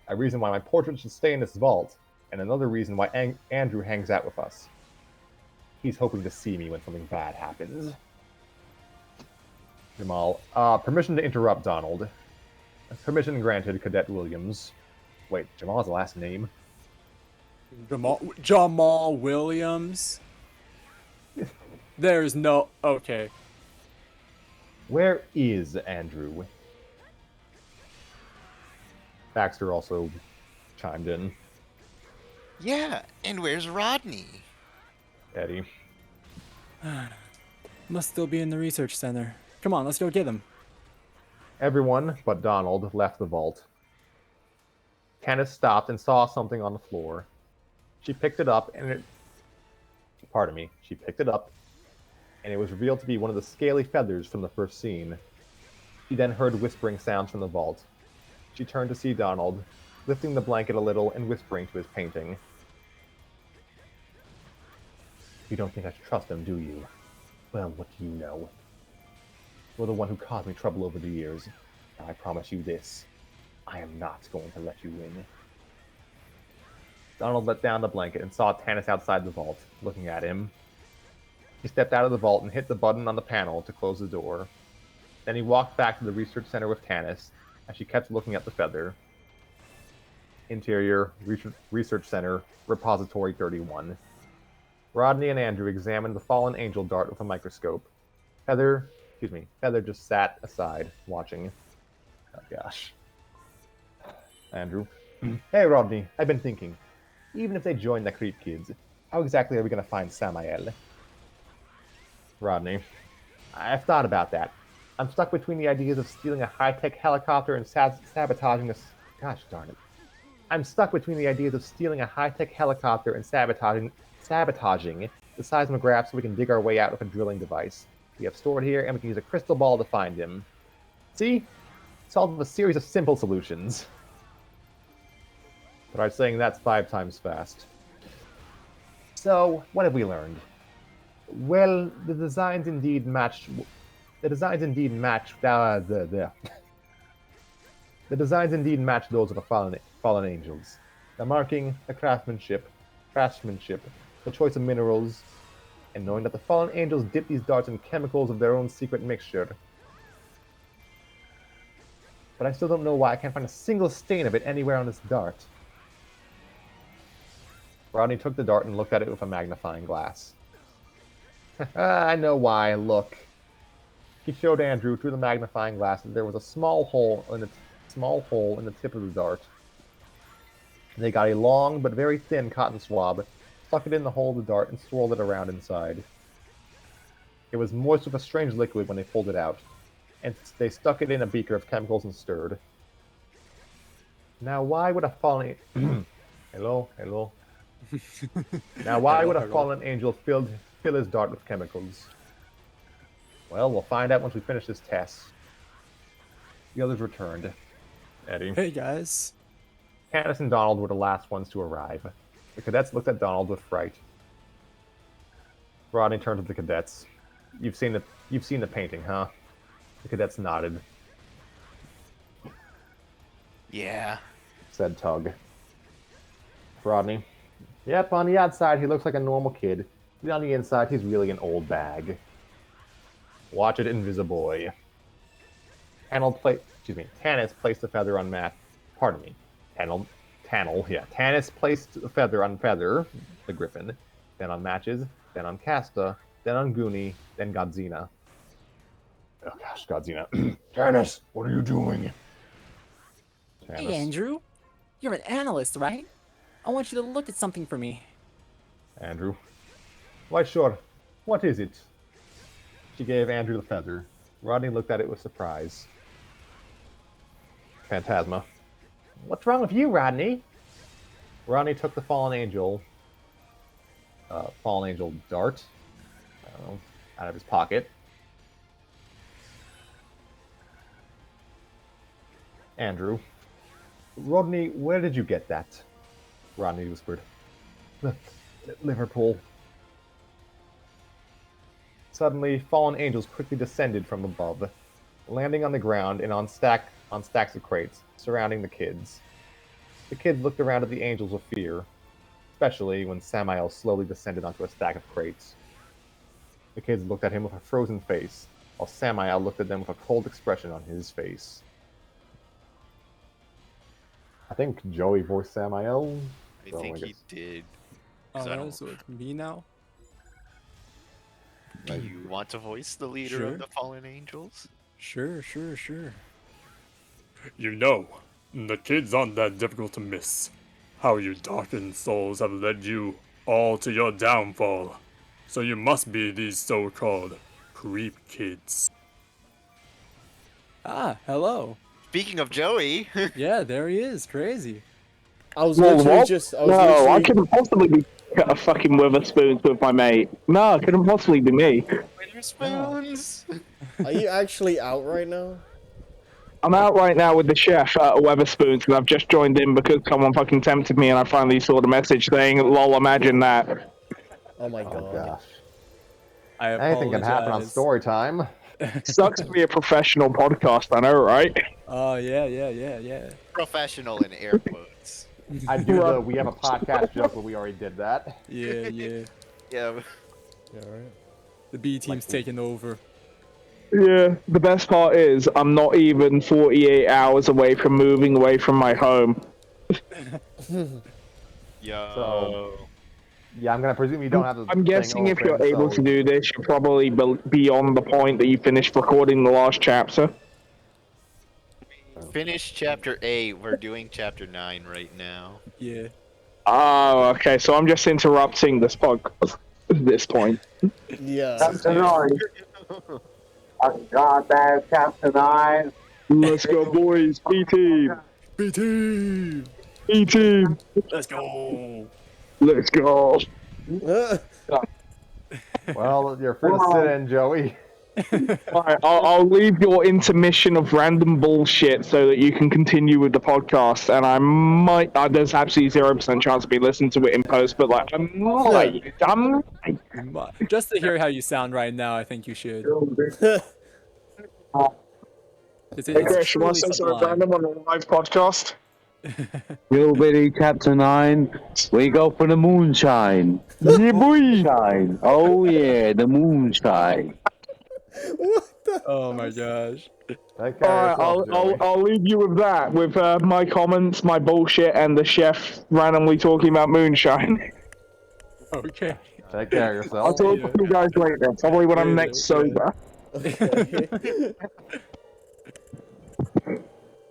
a reason why my portrait should stay in this vault, and another reason why Andrew hangs out with us. He's hoping to see me when something bad happens. Jamal, permission to interrupt, Donald. Permission granted, Cadet Williams. Wait, Jamal has the last name? Jamal Williams. There's no. Okay. Where is Andrew? Baxter also chimed in. Yeah, and where's Rodney? Eddie. Must still be in the research center. Come on, let's go get him. Everyone but Donald left the vault. Candace stopped and saw something on the floor. She picked it up and it... Pardon me. She picked it up and it was revealed to be one of the scaly feathers from the first scene. She then heard whispering sounds from the vault. She turned to see Donald, lifting the blanket a little and whispering to his painting. You don't think I should trust them, do you? Well, what do you know? You're the one who caused me trouble over the years. I promise you this. I am not going to let you win. Donald let down the blanket and saw Tannis outside the vault, looking at him. He stepped out of the vault and hit the button on the panel to close the door. Then he walked back to the research center with Tannis, as she kept looking at the feather. Interior, Research Center, Repository 31. Rodney and Andrew examined the fallen angel dart with a microscope. Feather just sat aside, watching. Oh gosh. Andrew. Hey Rodney, I've been thinking. Even if they join the Creep Kids, how exactly are we going to find Samael? Rodney. I've thought about that. I'm stuck between the ideas of stealing a high-tech helicopter and sabotaging this... Gosh darn it. I'm stuck between the ideas of stealing a high-tech helicopter and sabotaging the seismograph so we can dig our way out with a drilling device. We have stored here, and we can use a crystal ball to find him. See? Solve a series of simple solutions. But I'm saying that's 5 times fast. So, what have we learned? Well, the designs indeed match those of the fallen angels. The marking, the craftsmanship, the choice of minerals, and knowing that the fallen angels dip these darts in chemicals of their own secret mixture. But I still don't know why I can't find a single stain of it anywhere on this dart. Rodney took the dart and looked at it with a magnifying glass. I know why, look. He showed Andrew through the magnifying glass that there was a small hole in the tip of the dart. They got a long but very thin cotton swab, stuck it in the hole of the dart, and swirled it around inside. It was moist with a strange liquid when they pulled it out, and they stuck it in a beaker of chemicals and stirred. Now why would a fallen... Hello? Now why would a fallen angel fill his dart with chemicals? Well, we'll find out once we finish this test. The others returned. Eddie. Hey guys. Candace and Donald were the last ones to arrive. The cadets looked at Donald with fright. Rodney turned to the cadets. You've seen the painting, huh? The cadets nodded. Yeah. Said Tug. Rodney. Yep, on the outside he looks like a normal kid. But on the inside he's really an old bag. Watch it, Invisiboy. Tannis placed the feather on Matt. Pardon me. Tannis placed the feather on Feather, the griffin, then on Matches, then on Casta, then on Goonie, then Godzina. Oh gosh, Godzina. Tannis, what are you doing? Tannis. Hey, Andrew. You're an analyst, right? I want you to look at something for me. Andrew. Why, sure. What is it? She gave Andrew the feather. Rodney looked at it with surprise. Phantasma. What's wrong with you, Rodney? Rodney took the fallen angel dart, I don't know, out of his pocket. Andrew. Rodney, where did you get that? Rodney whispered. Liverpool. Suddenly, fallen angels quickly descended from above, landing on the ground and on stacks of crates, surrounding the kids. The kids looked around at the angels with fear, especially when Samael slowly descended onto a stack of crates. The kids looked at him with a frozen face, while Samael looked at them with a cold expression on his face. I think Joey voiced Samael. I so think he guess- did. Oh, 'Cause I don't- so it's me now? Do you want to voice the leader Sure. of the fallen angels? Sure, sure, sure. You know, the kids aren't that difficult to miss. How you darkened souls have led you all to your downfall. So you must be these so-called creep kids. Ah, hello. Speaking of Joey, Yeah, there he is. Crazy. I was Well, literally what? just. I was No, I literally, couldn't possibly be a fucking Witherspoons with my mate. No, it couldn't possibly be me. Witherspoons. Are you actually out right now? I'm out right now with the chef at Weatherspoons, and I've just joined in because someone fucking tempted me, and I finally saw the message saying, "Lol, imagine that." Oh my Oh god. gosh. I Anything can happen on apologize. story time. Sucks to be a professional podcast, I know, right? Oh, yeah. Professional in air quotes. I do the we have a podcast joke, but we already did that. Yeah. Yeah. Yeah, right. The B team's taking over. Yeah, the best part is I'm not even 48 hours away from moving away from my home. Yo. So- Yeah, I'm gonna presume you don't have the. I'm guessing thing if you're open, able so- to do this, you're probably beyond the point that you finished recording the last chapter. Finish chapter 8. We're doing chapter 9 right now. Yeah. Oh, okay, so I'm just interrupting this podcast at this point. Yeah. Goddamn chapter 9. Let's go, boys. B-team. B team. B-team. Let's go. Let's go. Well, you're free to sit in, Joey. Alright, I'll leave your intermission of random bullshit so that you can continue with the podcast, and I might, there's absolutely 0% chance of me listening to it in post, but like, I'm Just to hear how you sound right now, I think you should. It's, Hey, it's Chris, you want truly to say something sublime. random on a live podcast? Hillbilly chapter 9. We go for the moonshine. Yeah, boy. Shine. Oh yeah, the moonshine. What the? Oh my gosh. Take care Alright, of yourself, Joey. I'll leave you with that, with my comments, my bullshit, and the chef randomly talking about moonshine. Okay. Take care of I'll yourself. talk to you guys later, probably when I'm next sober.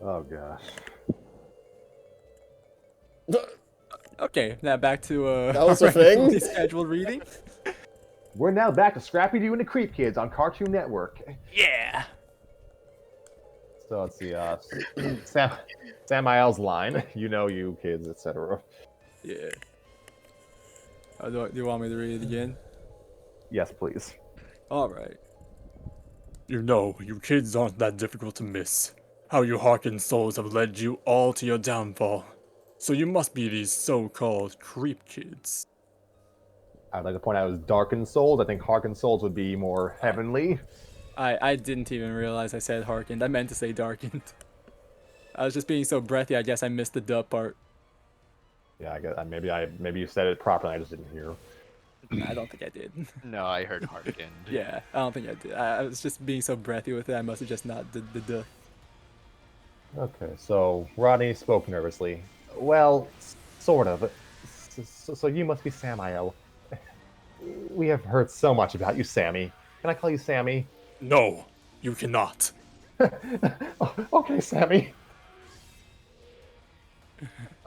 Oh gosh. Okay, now back to That was a our thing? regularly scheduled reading. We're now back to Scrappy Doo and the Creep Kids on Cartoon Network. Yeah. So let's see, Samael's line, you know you kids, etc. Yeah. Do you want me to read it again? Yes, please. All right. You know, you kids aren't that difficult to miss. How you hearkened souls have led you all to your downfall. So you must be these so-called creep kids. I'd like to point out it was Darkened Souls. I think Harkened Souls would be more heavenly. I didn't even realize I said hearkened. I meant to say darkened. I was just being so breathy. I guess I missed the dub part. Yeah, I guess maybe you said it properly. I just didn't hear. I don't think I did. No, I heard Hardened. Yeah, I don't think I did. I was just being so breathy with it. I must have just not did the duh. Okay, so Rodney spoke nervously. Well, sort of. So you must be Samael. We have heard so much about you, Sammy. Can I call you Sammy? No, you cannot. Okay, Sammy.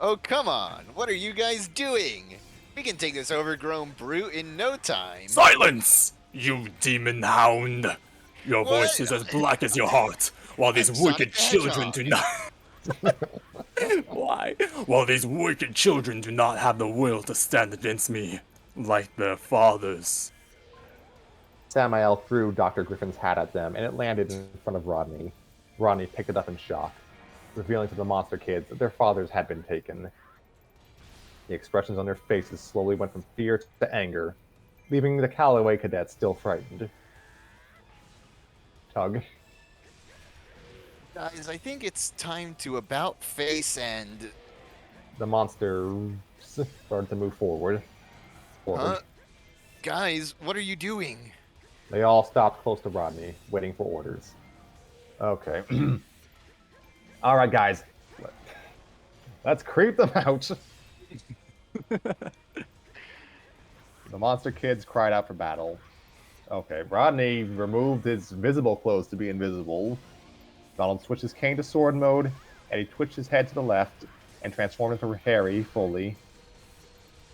Oh, come on. What are you guys doing? We can take this overgrown brute in no time. Silence, you demon hound! Your What? voice is as black as your heart, while these I'm wicked Sonic the children do Hedgehog. not. Why? While these wicked children do not have the will to stand against me, like their fathers. Samael threw Dr. Griffin's hat at them, and it landed in front of Rodney. Rodney picked it up in shock, revealing to the monster kids that their fathers had been taken. The expressions on their faces slowly went from fear to anger, leaving the Callaway cadets still frightened. Tug. Guys, I think it's time to about face and... The monster started to move forward. Huh? Guys, what are you doing? They all stopped close to Rodney, waiting for orders. Okay. All right, guys. Let's creep them out. The monster kids cried out for battle. Okay, Rodney removed his visible clothes to be invisible. Donald switched his cane to sword mode, and he twitched his head to the left and transformed into Harry fully.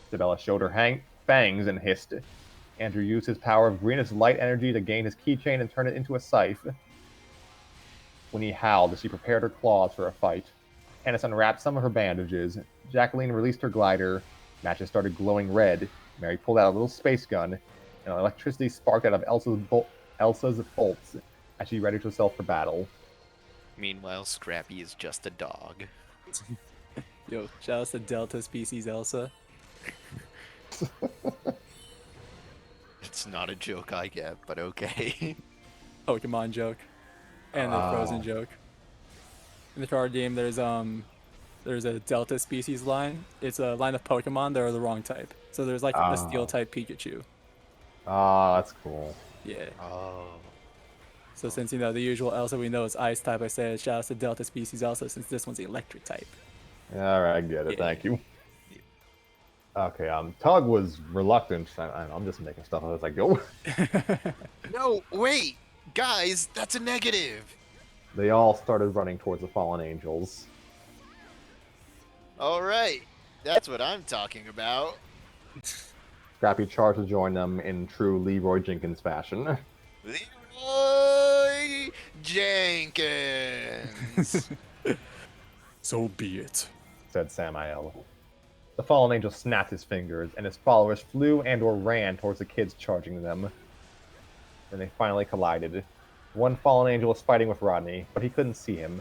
Isabella showed her fangs and hissed. Andrew used his power of greenish light energy to gain his keychain and turn it into a scythe. Winnie howled as she prepared her claws for a fight. Candace unwrapped some of her bandages. Jacqueline released her glider. Matches started glowing red. Mary pulled out a little space gun, and electricity sparked out of Elsa's bolts as she readied herself for battle. Meanwhile, Scrappy is just a dog. Yo, shout out to Delta Species Elsa. It's not a joke I get, but okay. Pokemon joke. And the Frozen joke. In the card game, there's a Delta Species line. It's a line of Pokemon that are the wrong type. So there's like a Steel type Pikachu. Ah, that's cool. Yeah. Oh. So since the usual Elsa we know is Ice type, I said shout out to Delta Species Elsa since this one's the Electric type. All right, I get it. Yeah. Thank you. Okay, Tug was reluctant. I'm just making stuff up as I go. No, wait! Guys, that's a negative! They all started running towards the fallen angels. Alright, that's what I'm talking about. Scrappy charged to join them in true Leroy Jenkins fashion. Leroy Jenkins! So be it. Said Samael. The fallen angel snapped his fingers, and his followers flew and/or ran towards the kids charging them. Then they finally collided. One fallen angel was fighting with Rodney, but he couldn't see him.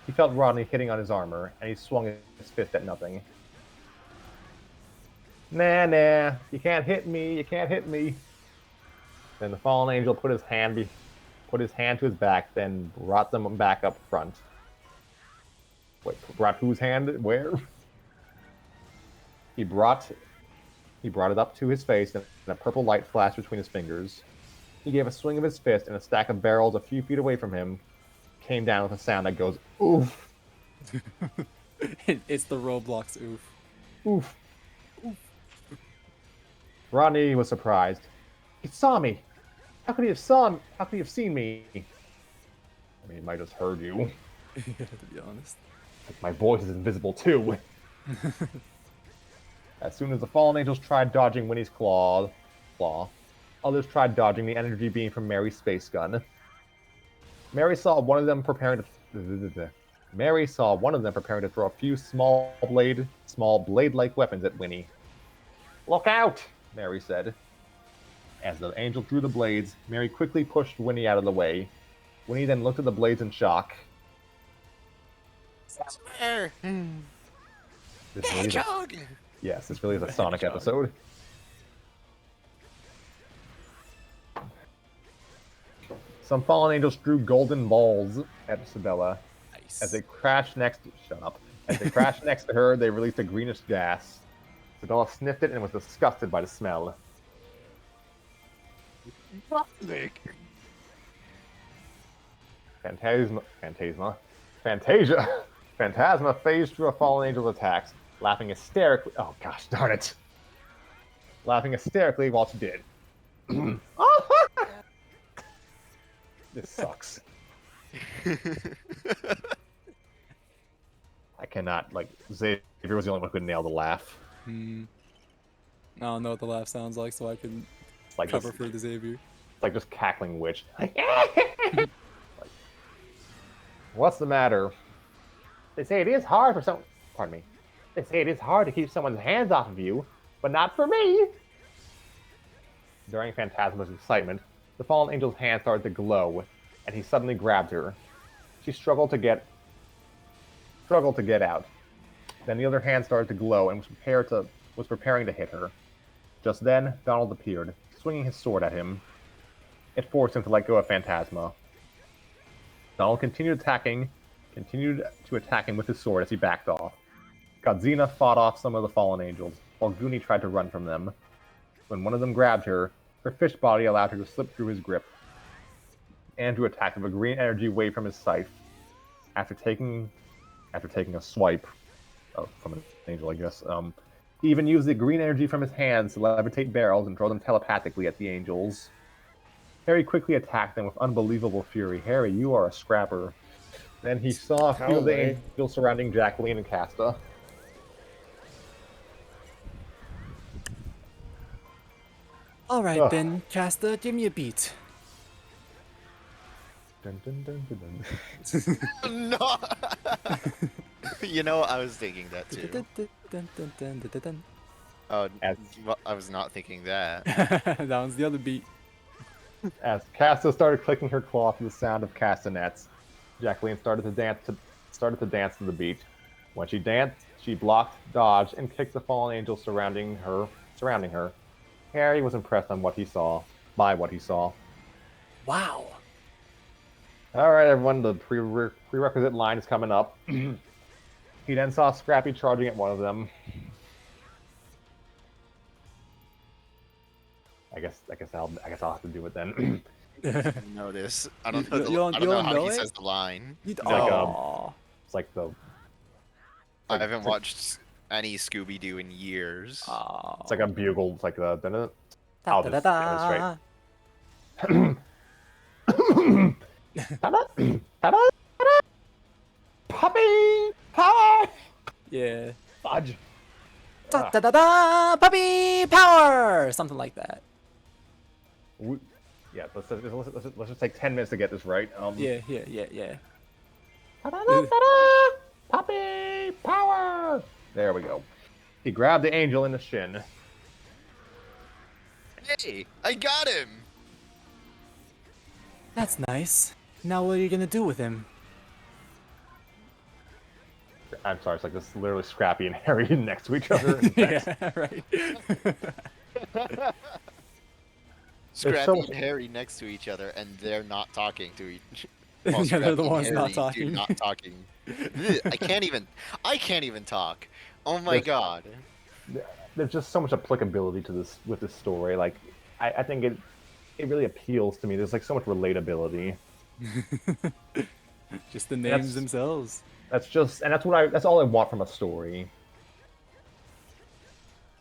He felt Rodney hitting on his armor, and he swung his fist at nothing. Nah, you can't hit me, you can't hit me. Then the fallen angel put his hand to his back, then brought them back up front. Wait, brought whose hand? Where? He brought it up to his face, and a purple light flashed between his fingers. He gave a swing of his fist, and a stack of barrels a few feet away from him came down with a sound that goes, oof. It's the Roblox oof. Oof. Rodney was surprised. He saw me. How could he have seen me? I mean, he might have just heard you. Yeah, to be honest. My voice is invisible too. As soon as the fallen angels tried dodging Winnie's claw, others tried dodging the energy beam from Mary's space gun. Mary saw one of them preparing to throw a few small blade-like weapons at Winnie. Look out! Mary said. As the angel drew the blades, Mary quickly pushed Winnie out of the way. Winnie then looked at the blades in shock. Yes, this really is a Sonic episode. Some fallen angels threw golden balls at Isabella. Nice. As they crashed next to her, they released a greenish gas. Isabella sniffed it and was disgusted by the smell. Phantasma phased through a fallen angel's attacks, laughing hysterically. Oh gosh, darn it! Laughing hysterically while she did. This sucks. I cannot, Xavier was the only one who could nail the laugh. I don't know what the laugh sounds like, so I can Like cover this, for the Xavier. it's like just cackling witch. What's the matter? They say it is hard for some. Pardon me. They say it is hard to keep someone's hands off of you, but not for me. During Phantasma's excitement, the fallen angel's hand started to glow, and he suddenly grabbed her. She struggled to get out. Then the other hand started to glow and was preparing to hit her. Just then, Donald appeared, swinging his sword at him. It forced him to let go of Phantasma. Donald continued to attack him with his sword as he backed off. Godzina fought off some of the fallen angels, while Goonie tried to run from them. When one of them grabbed her Her fish body allowed her to slip through his grip. Andrew attacked with a green energy wave from his scythe. After taking a swipe from an angel, I guess, he even used the green energy from his hands to levitate barrels and throw them telepathically at the angels. Harry quickly attacked them with unbelievable fury. Harry, you are a scrapper. Then he saw a few of the angels surrounding Jacqueline and Casta. All right then, Casta, give me a beat. Dun, dun, dun, dun, dun. No. You know, I was thinking that too. Oh, well, I was not thinking that. That one's the other beat. As Casta started clicking her claw to the sound of castanets, Jacqueline started to dance to the beat. When she danced, she blocked, dodged, and kicked the fallen angels surrounding her. Harry was impressed by what he saw. Wow. All right, everyone, the prerequisite line is coming up. He then saw Scrappy charging at one of them. I guess I'll have to do it then. Know this. I don't know. You don't how know he it? says the line. It's like the. I haven't watched any Scooby Doo in years. It's like a bugle. It's like the. I'll just illustrate. Puppy power. Yeah. Fudge. Da da da da! Puppy power! Something like that. Yeah, let's just take 10 minutes to get this right. Yeah. Puppy power! There we go. He grabbed the angel in the shin. Hey, I got him! That's nice. Now what are you gonna do with him? I'm sorry, it's like this literally Scrappy and Harry next to each other. Yeah, right. Scrappy and Harry next to each other, and they're not talking to each. Well, Yeah, they're the Scrappy and ones not Harry do talking. Not talking. I can't even talk. Oh my god. There's just so much applicability to this with this story. Like, I think it really appeals to me. There's like so much relatability. Just the names themselves. That's all I want from a story.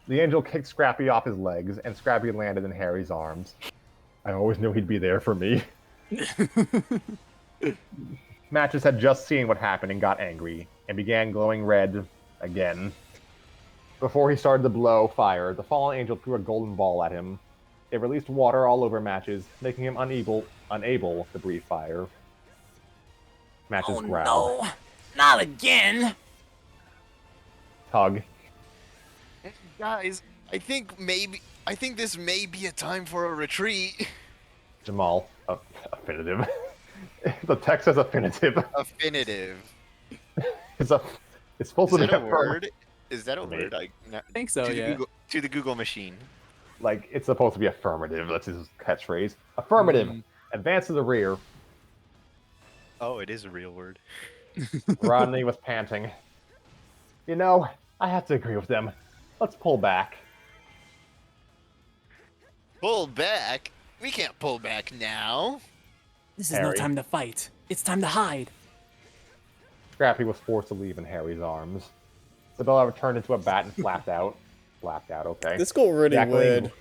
The angel kicked Scrappy off his legs, and Scrappy landed in Harry's arms. I always knew he'd be there for me. Matches had just seen what happened and got angry, and began glowing red again. Before he started to blow fire, the fallen angel threw a golden ball at him. It released water all over Matches, making him unable to breathe fire. Matches growled. No, not again! Tug. Guys, I think this may be a time for a retreat. Jamal. Affinitive. The text says affinitive. Affinitive. It's supposed to be a word? Is that a word? I think so, yeah. To the Google machine. Like, it's supposed to be affirmative. That's his catchphrase. Affirmative. Advance to the rear. Oh, it is a real word. Rodney was panting. You know, I have to agree with them. Let's pull back. Pull back? We can't pull back now. This is no time to fight. It's time to hide. Scrappy was forced to leave in Harry's arms. Isabella turned into a bat and flapped out. Flapped out, okay. This got really weird.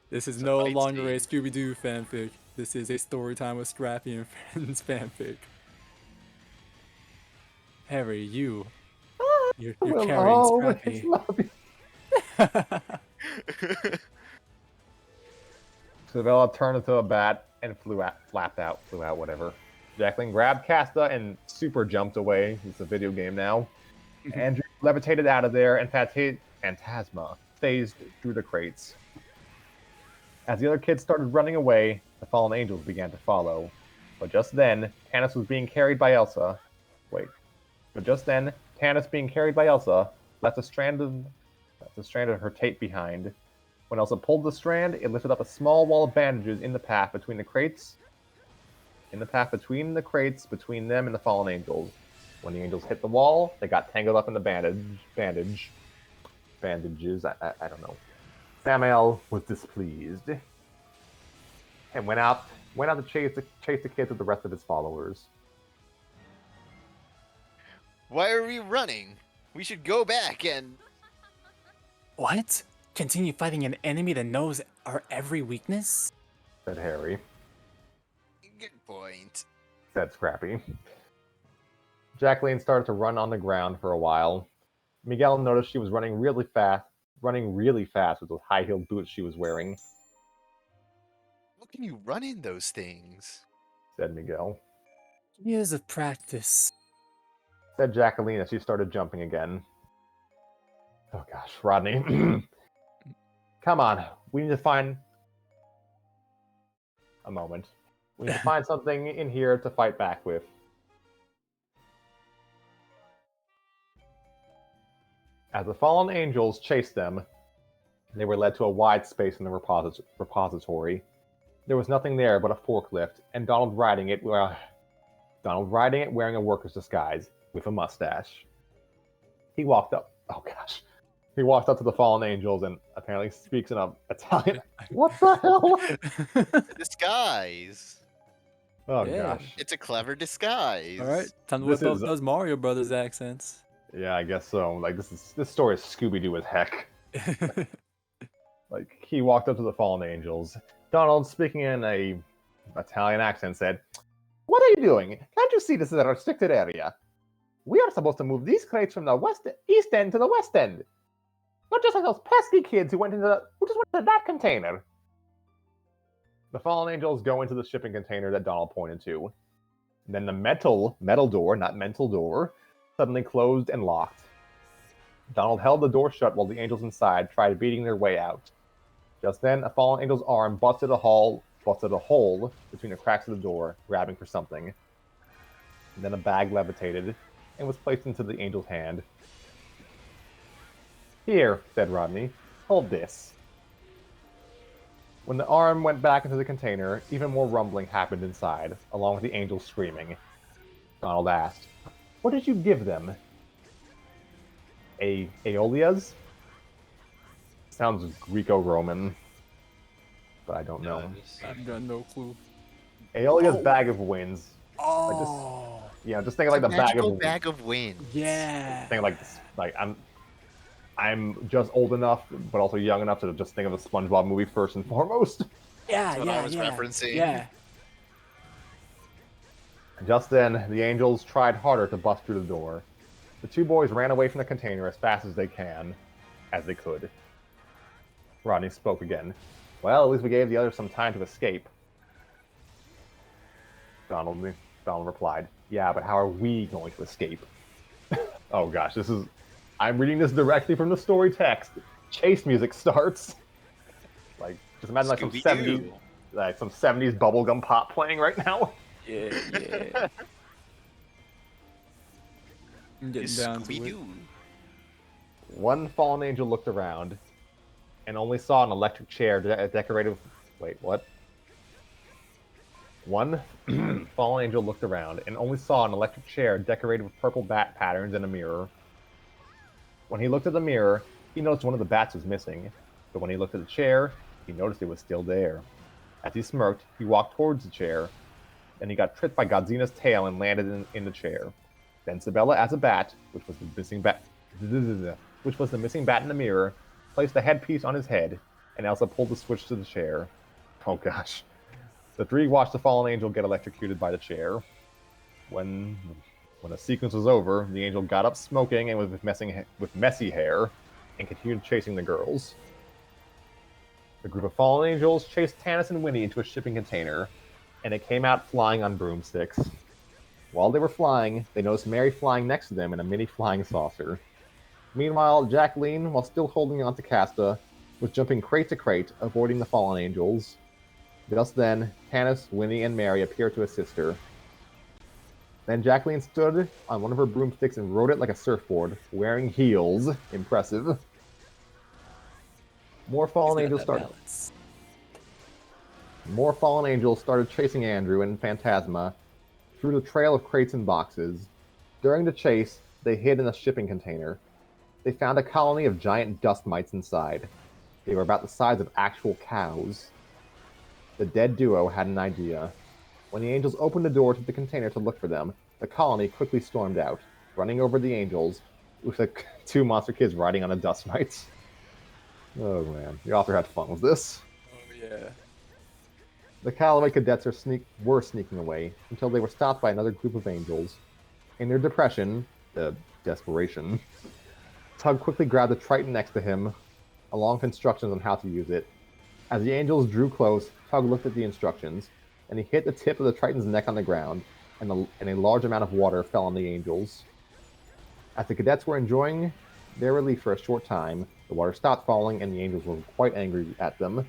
This is no longer a Scooby-Doo fanfic. This is a story time with Scrappy and Friends fanfic. Harry, you're carrying Scrappy. Isabella turned into a bat and flapped out, whatever. Jacqueline grabbed Casta and super jumped away. It's a video game now. Andrew levitated out of there, and Phantasma phased through the crates. As the other kids started running away, the fallen angels began to follow. But just then, Tannis being carried by Elsa, left a strand of her tape behind. When Elsa pulled the strand, it lifted up a small wall of bandages in the path between the crates. Between them and the fallen angels. When the angels hit the wall, they got tangled up in the bandages. I don't know. Samael was displeased and went out to chase the kids with the rest of his followers. Why are we running? We should go back and... What? Continue fighting an enemy that knows our every weakness? Said Harry. Good point. Said Scrappy. Jacqueline started to run on the ground for a while. Miguel noticed she was running really fast with those high-heeled boots she was wearing. How can you run in those things? Said Miguel. Years of practice. Said Jacqueline as she started jumping again. Oh gosh, Rodney. Come on, we need to find... A moment. We need to find something in here to fight back with. As the fallen angels chased them, they were led to a wide space in the repository. There was nothing there but a forklift, and Donald riding it wearing a worker's disguise with a mustache. He walked up to the fallen angels and apparently speaks in Italian. What the hell? Disguise. Oh Yeah. gosh. It's a clever disguise. All right, time to This whip up is- those Mario Brothers accents. Yeah, I guess so. Like this story is Scooby-Doo as heck. Like he walked up to the fallen angels. Donald, speaking in a Italian accent, said, "What are you doing? Can't you see this is a restricted area? We are supposed to move these crates from the east end to the west end. Not just like those pesky kids who just went into that container." The fallen angels go into the shipping container that Donald pointed to. And then the metal door, not mental door, suddenly closed and locked. Donald held the door shut while the angels inside tried beating their way out. Just then, a fallen angel's arm busted a hole between the cracks of the door, grabbing for something. And then a bag levitated and was placed into the angel's hand. "Here," said Rodney, "hold this." When the arm went back into the container, even more rumbling happened inside, along with the angels screaming. Donald asked, "What did you give them?" Aeolias? Sounds Greco-Roman, but I don't know. I've got no clue. Aeolia's bag of winds. Oh, Just think of like the Magical bag of wind. yeah. Think like this. Like I'm just old enough, but also young enough to just think of the SpongeBob movie first and foremost. Yeah, That's what I was referencing. Yeah. Just then, the angels tried harder to bust through the door. The two boys ran away from the container as fast as they could. Rodney spoke again. "Well, at least we gave the others some time to escape." Donald replied, "Yeah, but how are we going to escape?" Oh gosh, I'm reading this directly from the story text. Chase music starts. Like, just imagine like some Scooby-Doo. 70s bubblegum pop playing right now. Yeah. I'm getting down to it. Scooby-Doo. One fallen angel looked around and only saw an electric chair decorated with... Wait, what? One fallen angel looked around and only saw an electric chair decorated with purple bat patterns and a mirror. When he looked at the mirror, he noticed one of the bats was missing, but when he looked at the chair, he noticed it was still there. As he smirked, he walked towards the chair, and he got tripped by Godzina's tail and landed in the chair. Then Sabella, as a bat, which was the missing bat in the mirror, placed the headpiece on his head, and Elsa pulled the switch to the chair. Oh gosh. The three watched the fallen angel get electrocuted by the chair. When the sequence was over, the angel got up smoking and with messy hair, and continued chasing the girls. The group of fallen angels chased Tanis and Winnie into a shipping container, and it came out flying on broomsticks. While they were flying, they noticed Mary flying next to them in a mini flying saucer. Meanwhile, Jacqueline, while still holding on to Casta, was jumping crate to crate, avoiding the fallen angels. Just then, Tanis, Winnie, and Mary appeared to assist her. Then Jacqueline stood on one of her broomsticks and rode it like a surfboard, wearing heels. Impressive. More fallen angels started chasing Andrew and Phantasma through the trail of crates and boxes. During the chase, they hid in a shipping container. They found a colony of giant dust mites inside. They were about the size of actual cows. The dead duo had an idea. When the angels opened the door to the container to look for them, the colony quickly stormed out, running over the angels, with the two monster kids riding on a dust mite. Oh man, the author had fun with this. Oh yeah. The Callaway cadets were sneaking away until they were stopped by another group of angels. In their desperation, Tug quickly grabbed the Triton next to him, along with instructions on how to use it. As the angels drew close, Tug looked at the instructions, and he hit the tip of the Triton's neck on the ground, and a large amount of water fell on the angels. As the cadets were enjoying their relief for a short time, the water stopped falling, and the angels were quite angry at them.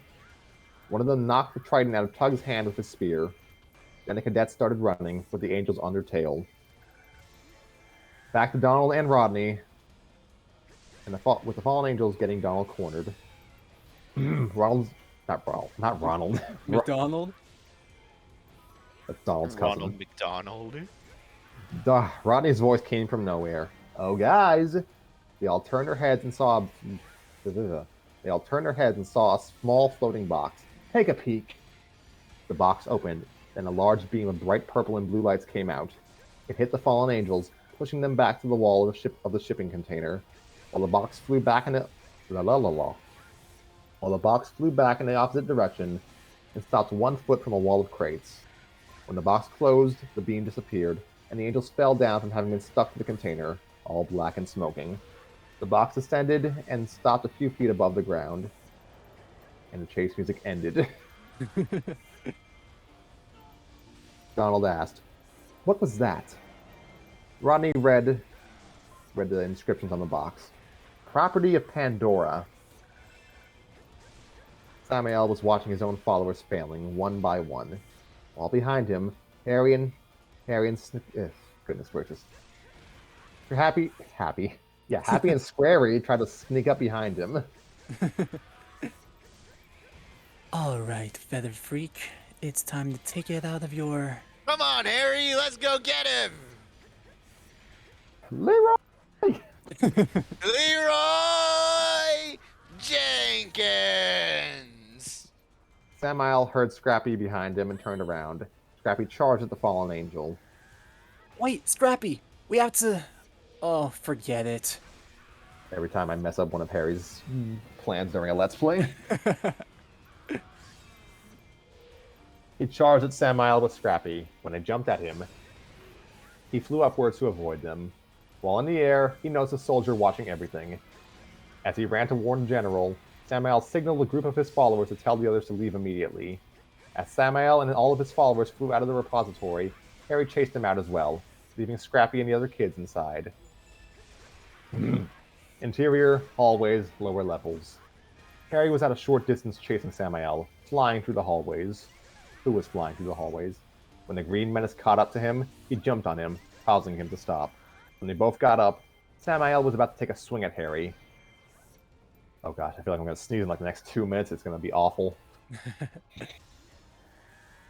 One of them knocked the Triton out of Tug's hand with his spear. Then the cadets started running, with the angels on their tail. Back to Donald and Rodney, and with the fallen angels getting Donald cornered. Ronald. McDonald? That's Donald's cousin. Ronald McDonald. Rodney's voice came from nowhere. Oh, guys! They all turned their heads and saw a small floating box. Take a peek. The box opened, then a large beam of bright purple and blue lights came out. It hit the fallen angels, pushing them back to the wall of the shipping container, while the box flew back in the opposite direction and stopped 1 foot from a wall of crates. When the box closed, the beam disappeared, and the angels fell down from having been stuck to the container, all black and smoking. The box descended and stopped a few feet above the ground, and the chase music ended. Donald asked, "What was that?" Rodney read the inscriptions on the box. Property of Pandora. Samael was watching his own followers failing, one by one. While behind him, Harry and goodness gracious. Happy and Scrappy tried to sneak up behind him. All right, Feather Freak, it's time to take it out of your... Come on, Harry, let's go get him! Leroy! Leroy Jenkins! Samael heard Scrappy behind him and turned around. Scrappy charged at the fallen angel. Wait, Scrappy, we have to... Oh, forget it. Every time I mess up one of Harry's plans during a Let's Play. He charged at Samael with Scrappy. When they jumped at him, he flew upwards to avoid them. While in the air, he noticed a soldier watching everything. As he ran to warn the general, Samael signaled a group of his followers to tell the others to leave immediately. As Samael and all of his followers flew out of the repository, Harry chased them out as well, leaving Scrappy and the other kids inside. Interior, hallways, lower levels. Harry was at a short distance chasing Samael, flying through the hallways. Who was flying through the hallways? When the Green Menace caught up to him, he jumped on him, causing him to stop. When they both got up, Samael was about to take a swing at Harry. Oh gosh, I feel like I'm going to sneeze in like the next 2 minutes. It's going to be awful.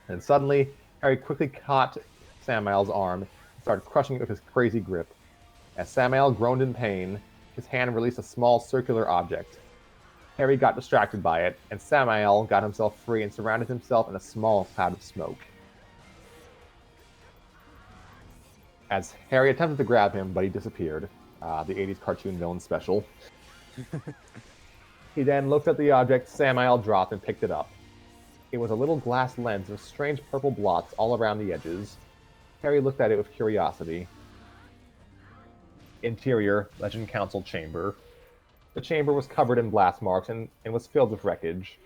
And suddenly, Harry quickly caught Samael's arm and started crushing it with his crazy grip. As Samael groaned in pain, his hand released a small circular object. Harry got distracted by it, and Samael got himself free and surrounded himself in a small cloud of smoke. As Harry attempted to grab him, but he disappeared. The 80s cartoon villain special. He then looked at the object Samael dropped and picked it up. It was a little glass lens with strange purple blots all around the edges. Harry looked at it with curiosity. Interior, Legend Council Chamber. The chamber was covered in blast marks and was filled with wreckage.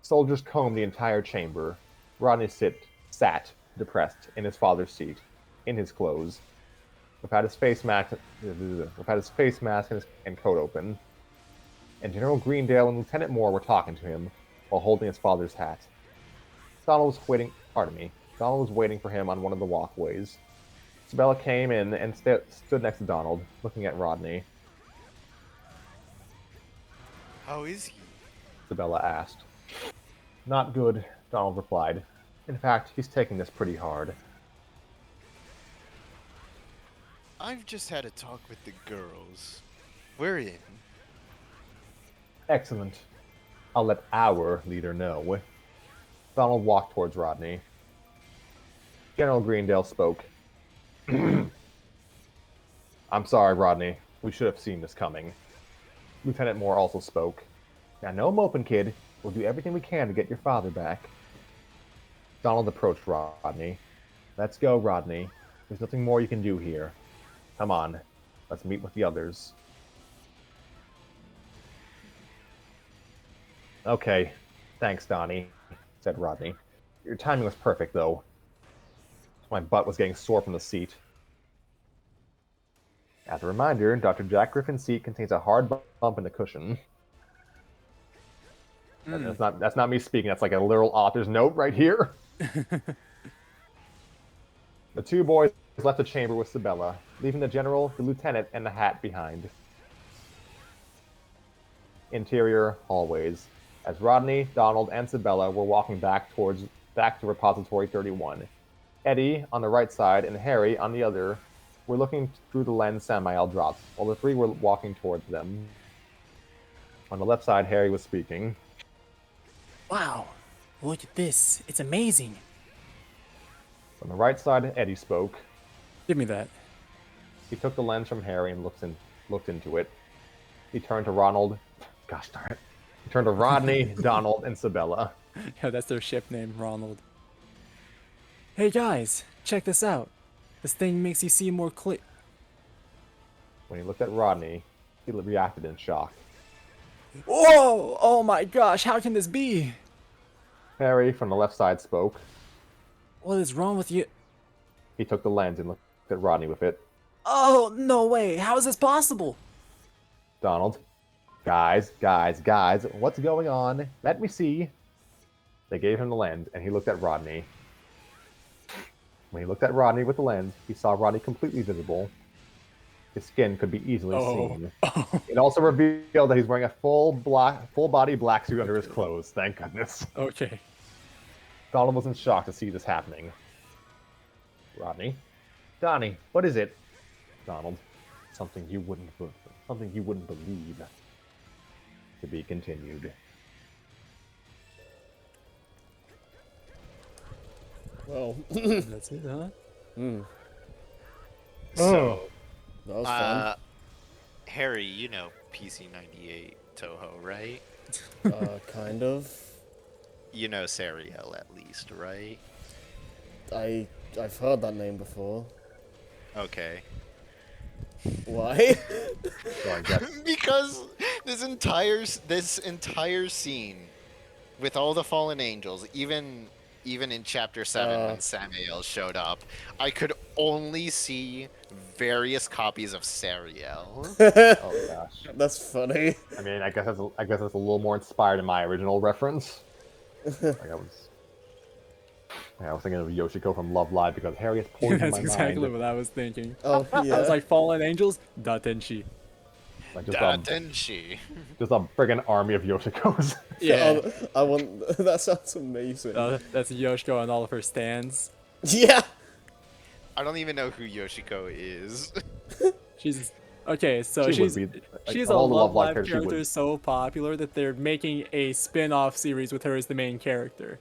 Soldiers combed the entire chamber. Rodney sat, depressed, in his father's seat, in his clothes, without his face mask and coat open. And General Greendale and Lieutenant Moore were talking to him while holding his father's hat. Donald was waiting for him on one of the walkways. Isabella came in and stood next to Donald, looking at Rodney. How is he? Isabella asked. Not good, Donald replied. In fact, he's taking this pretty hard. I've just had a talk with the girls. We're in. Excellent. I'll let our leader know. Donald walked towards Rodney. General Greendale spoke. I'm sorry, Rodney. We should have seen this coming. Lieutenant Moore also spoke. Now, no moping, kid. We'll do everything we can to get your father back. Donald approached Rodney. Let's go, Rodney. There's nothing more you can do here. Come on. Let's meet with the others. Okay. Thanks, Donnie, said Rodney. Your timing was perfect, though. My butt was getting sore from the seat. As a reminder, Dr. Jack Griffin's seat contains a hard bump in the cushion. That's not me speaking. That's like a literal author's note right here. The two boys left the chamber with Sabella, leaving the general, the lieutenant, and the hat behind. Interior hallways. As Rodney, Donald, and Sabella were walking back to Repository 31, Eddie on the right side and Harry on the other were looking through the lens Samael dropped, while the three were walking towards them. On the left side, Harry was speaking. Wow, look at this. It's amazing. On the right side, Eddie spoke. Give me that. He took the lens from Harry and looked into it. He turned to Ronald. Gosh darn it. He turned to Rodney, Donald, and Sabella. Yeah, that's their ship name, Ronald. Hey guys, check this out. This thing makes you see more clear. When he looked at Rodney, he reacted in shock. Whoa! Oh my gosh, how can this be? Harry, from the left side, spoke. What is wrong with you? He took the lens and looked at Rodney with it. Oh, no way. How is this possible? Donald. Guys, what's going on? Let me see. They gave him the lens, and he looked at Rodney. When he looked at Rodney with the lens, he saw Rodney completely visible. His skin could be easily seen. It also revealed that he's wearing a full-body black suit under his clothes. Thank goodness. Okay. Donald was in shock to see this happening. Rodney. Donnie, what is it? Donald. Something you wouldn't believe. To be continued. Well, That's it, huh? So, that was fun. Harry, you know PC98 Toho, right? Kind of. You know Sariel at least, right? I've heard that name before. Okay. Why? Sorry, Jeff. Because this entire scene with all the fallen angels, even in chapter 7 when Samael showed up, I could only see various copies of Sariel. Oh gosh. That's funny. I mean, I guess that's a little more inspired in my original reference. Like I was thinking of Yoshiko from Love Live because Harry has poisoned That's my exactly mind. what I was thinking. Oh, yeah. I was like, fallen angels? Datenshi. Like Datenshi. just a friggin' army of Yoshikos. Yeah. I want. That sounds amazing. That's Yoshiko and all of her stands. Yeah. I don't even know who Yoshiko is. She's okay. So She would she's be, like, she's of a all the Love Love Live Live characters, she would. character so popular that they're making a spin-off series with her as the main character.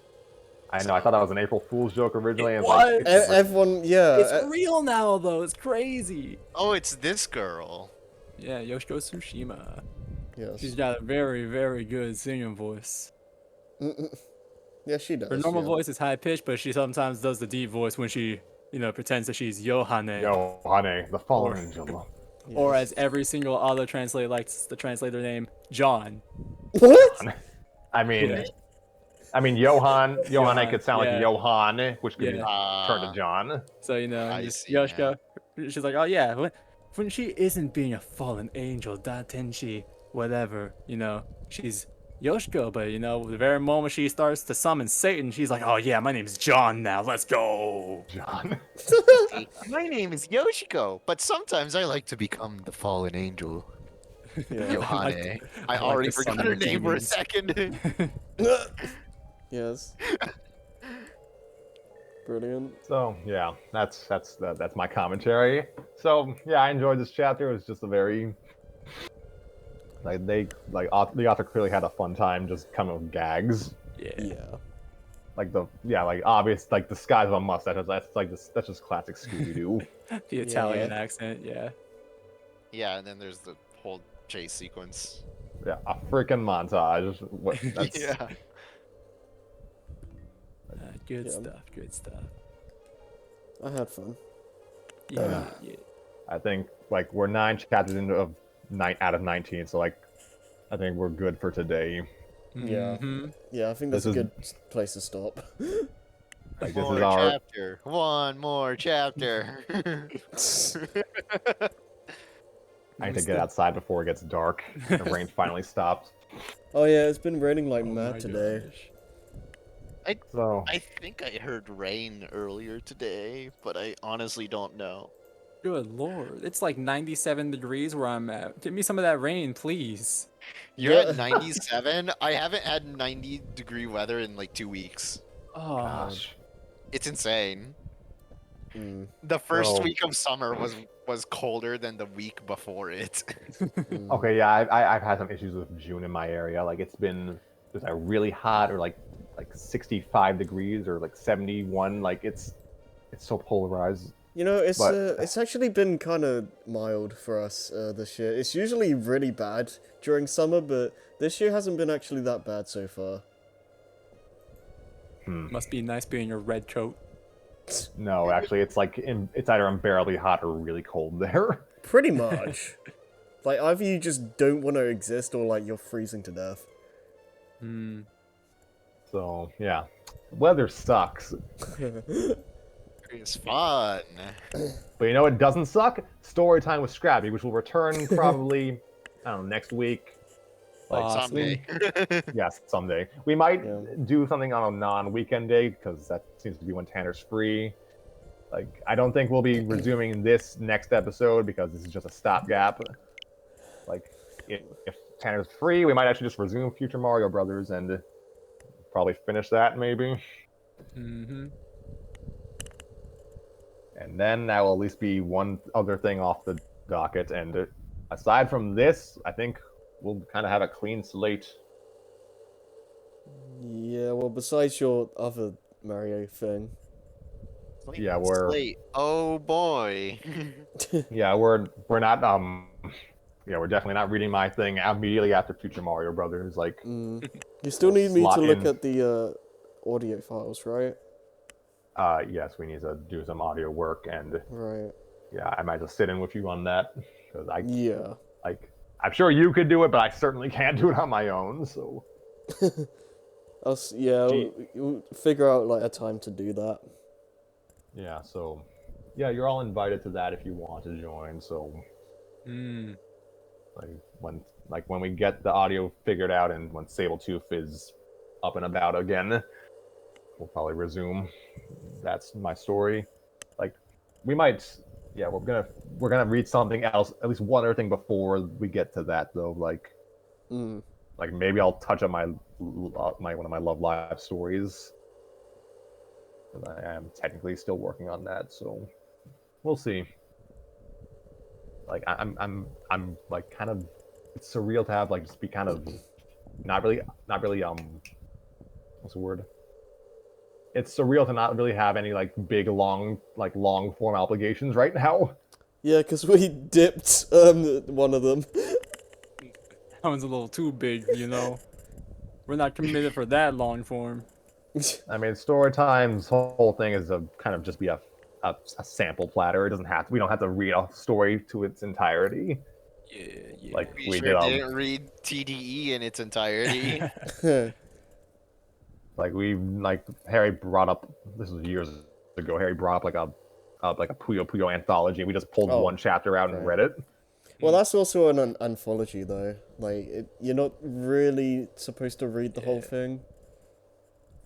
I know. I thought that was an April Fool's joke originally. and It it's like, Everyone, yeah. It's real now, though. It's crazy. Oh, it's this girl. Yeah, Yoshiko Tsushima. Yes. She's got a very, very good singing voice. Yeah, she does. Her normal yeah. voice is high pitched, but she sometimes does the deep voice when she, pretends that she's Yohane. Yo, honey, the fallen angel. Or as every single auto translator likes to translate their name, John. What? I mean, Yeah. Johan Johan, could sound yeah. like Johan, which could be Yeah. turned to John. So, I just see Yoshiko, she's like, oh yeah, when she isn't being a fallen angel, Datenshi, whatever, she's Yoshiko, but the very moment she starts to summon Satan, she's like, oh yeah, my name's John now, let's go. John. My name is Yoshiko, but sometimes I like to become the fallen angel. Yeah. Yohane. I like already to forgot summon her name for a demons. second. Yes. Brilliant. So yeah, that's my commentary. So yeah, I enjoyed this chapter. It was just a very Like the author clearly had a fun time just coming with gags. Yeah. Yeah. Like like obvious, like the skies of a mustache. That's just classic Scooby Doo. The Italian accent, yeah. Yeah, and then there's the whole chase sequence. Yeah, a freaking montage. That's, Yeah. Good Yeah. stuff, good stuff. I had fun. Yeah, yeah. I think like we're 9 chapters into of 9 out of 19, so like I think we're good for today. Yeah. Mhm. Yeah, I think This that's a is- good place to stop. Like One this is more our chapter. One more chapter. I need to get outside before it gets dark. The rain finally stops. Oh yeah, it's been raining like Oh mad my today. gosh. So I think I heard rain earlier today, but I honestly don't know. Good lord. It's like 97 degrees where I'm at. Give me some of that rain, please. You're Yeah. at 97? I haven't had 90-degree weather in like 2 weeks. Oh, gosh. It's insane. Mm, The first So- week of summer was colder than the week before it. mm. Okay, yeah, I've had some issues with June in my area. Like it's been just like really hot or like 65 degrees or like 71. Like it's so polarized. You know, But- it's actually been kind of mild for us this year. It's usually really bad during summer, but this year hasn't been actually that bad so far. must be nice being in your red coat. No, actually, it's like it's either unbearably hot or really cold there. Pretty much. Like either you just don't want to exist or like you're freezing to death. Hmm. So yeah, weather sucks. It's fun. But you know what doesn't suck? Story time with Scrappy, which will return probably I don't know next week. Someday. Yes, someday. We might Yeah. do something on a non-weekend day because that seems to be when Tanner's free. Like, I don't think we'll be resuming this next episode because this is just a stopgap. Like, if Tanner's free, we might actually just resume Future Mario Brothers and probably finish that maybe. Mm-hmm. And then that will at least be one other thing off the docket. And aside from this, I think we'll kind of have a clean slate. Yeah, well, besides your other Mario thing. Yeah, we're Slate. Oh boy. yeah we're not yeah we're definitely not reading my thing immediately after Future Mario Brothers. Like, You still need me Slot to look in. at the audio files, right? yes, we need to do some audio work, and Right. yeah, I might just sit in with you on that because Yeah. like I'm sure you could do it, but I certainly can't do it on my own. So Yeah, Gee. we'll figure out like a time to do that. yeah, so yeah, you're all invited to that if you want to join. So Mm. like when we get the audio figured out and when Sabletooth is up and about again, we'll probably resume. That's my story. Like, we might, yeah, we're gonna read something else, at least one other thing before we get to that though. Like maybe I'll touch on my one of my Love Live stories. 'Cause I am technically still working on that, so we'll see. Like I'm like kind of, it's surreal to have like just be kind of not really what's the word? It's surreal to not really have any like big long form obligations right now. Yeah, because we dipped one of them. That one's a little too big, you know. We're not committed for that long form. I mean, Story Time's whole thing is a kind of just be a sample platter. It doesn't have to, we don't have to read a story to its entirety. Yeah. Like We we sure did didn't read TDE in its entirety. like Harry brought up, this was years ago, Harry brought up like a Puyo Puyo anthology, and we just pulled Oh, one chapter out and right. read it. Well, that's also an anthology, though. Like, you're not really supposed to read the whole thing.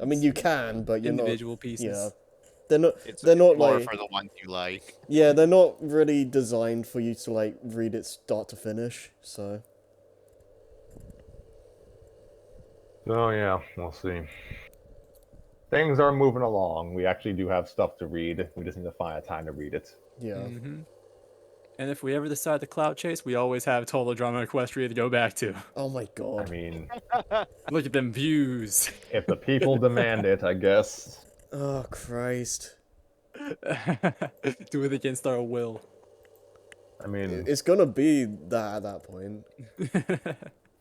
I mean, you can, but you're Individual not. pieces. Yeah, they're not. It's they're not more like. for the ones you like. Yeah, they're not really designed for you to like read it start to finish. So. So yeah, we'll see. Things are moving along. We actually do have stuff to read. We just need to find a time to read it. Yeah. Mm-hmm. And if we ever decide to clout chase, we always have Total Drama Equestria to go back to. Oh my I god. mean, Look at them views. if the people demand it, I guess. Oh Christ. Do it against our will. I mean, It's gonna be that at that point.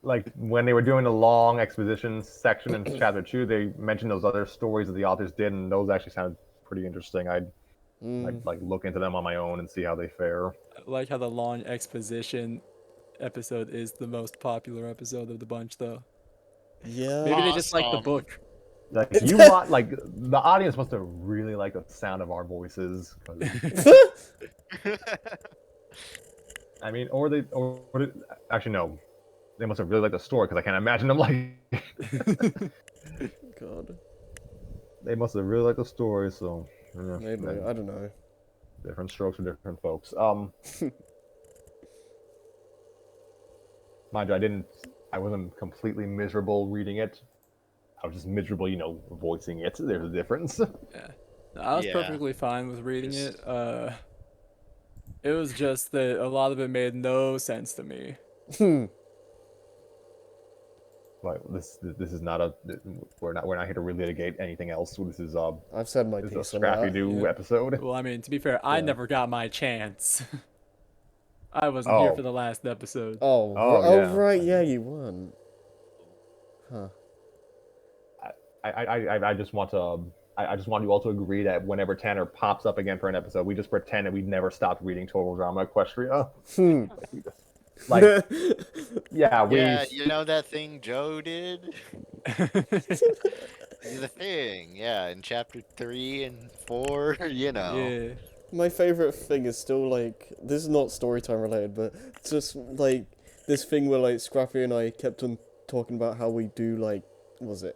like when they were doing the long exposition section in chapter 2, they mentioned those other stories that the authors did, and those actually sounded pretty interesting. I'd like look into them on my own and see how they fare. I like how the long exposition episode is the most popular episode of the bunch, though. Yeah. Maybe they just like the Awesome. book. Like like the audience must have really liked the sound of our voices. 'Cause- I mean, actually no, they must have really liked the story because I can't imagine them like. God. They must have really liked the story, so yeah, Maybe. then I don't know. different strokes for different folks. Mind you, I wasn't completely miserable reading it. I was just miserable, voicing it. There's a difference. Yeah. No, I was Yeah. perfectly fine with reading it. It was just that a lot of it made no sense to me. Like this is not we're not here to relitigate anything else. This is I've said my this is a piece on Scrappy that. Doo episode. Well, I mean, to be fair, I Yeah. never got my chance. I wasn't here Oh. for the last episode. Oh, Oh, yeah. right, yeah, you weren't. Huh. I just want to. I just want you all to agree that whenever Tanner pops up again for an episode, we just pretend that we never stopped reading Total Drama Equestria. Like, yeah, we. Yeah, you know that thing Joe did? The thing, yeah, in chapter 3 and 4, Yeah. My favorite thing is still like, this is not story time related, but just like this thing where like Scrappy and I kept on talking about how we do like, what was it,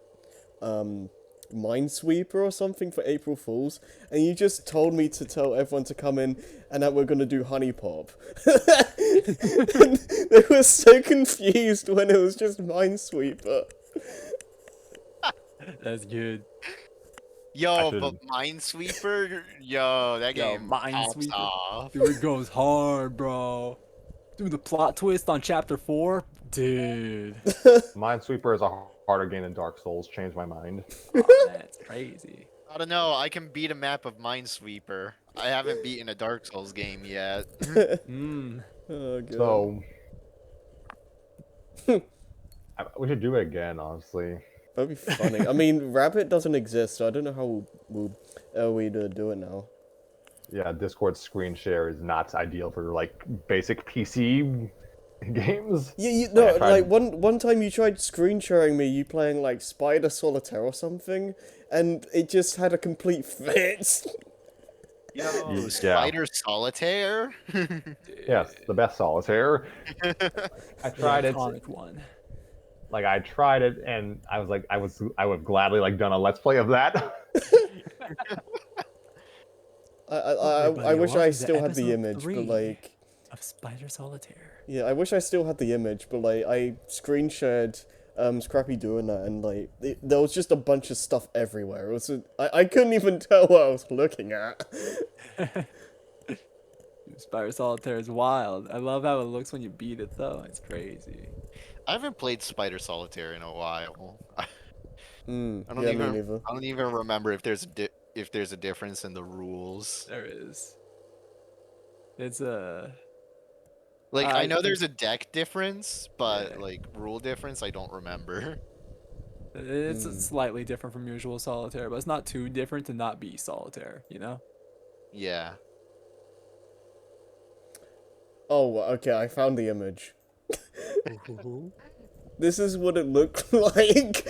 Minesweeper or something for April Fools, and you just told me to tell everyone to come in and that we're gonna do Honey Pop. And they were so confused when it was just Minesweeper. That's good. Yo, should- but Minesweeper, yo, that Yo, game pops Minesweeper. off. Dude, it goes hard, bro. Dude, the plot twist on chapter 4? Dude. Minesweeper is a harder game than Dark Souls. Changed my mind. Oh, that's crazy. I don't know, I can beat a map of Minesweeper. I haven't beaten a Dark Souls game yet. Hmm. Oh god. So we should do it again, honestly. That'd be funny. I mean, Rabbit doesn't exist, so I don't know how we'd do it now. Yeah, Discord screen share is not ideal for like basic PC games. Yeah, I tried- like one time you tried screen sharing me, you playing like Spider Solitaire or something, and it just had a complete fit. Yo, Yeah. Spider Solitaire? Yes, the best solitaire. I tried it. Iconic one. Like I tried it, and I was like, I would gladly like done a let's play of that. I wish I welcome to still had the episode image, 3 but like, of Spider Solitaire. yeah, I wish I still had the image, but like, I screen shared Scrappy doing that, and like, there was just a bunch of stuff everywhere. It was I couldn't even tell what I was looking at. Spider Solitaire is wild. I love how it looks when you beat it, though. It's crazy. I haven't played Spider Solitaire in a while. I don't Yeah, me even. neither. I don't even remember if there's a difference in the rules. There is. It's a. Like I I know think- there's a deck difference, but Yeah. like rule difference, I don't remember. It's slightly different from usual Solitaire, but it's not too different to not be Solitaire, you know? Yeah. Oh, okay, I found the image. This is what it looked like.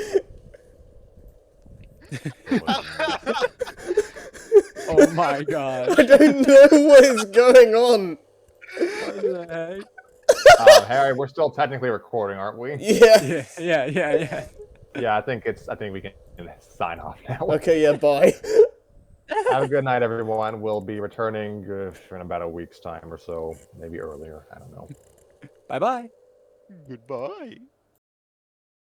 Oh my god. I don't know what is going on. What the heck? Harry, we're still technically recording, aren't we? Yeah. Yeah. Yeah, I think we can sign off now. Okay, yeah, bye. Have a good night, everyone. We'll be returning in about a week's time or so, maybe earlier. I don't know. Bye bye. Goodbye.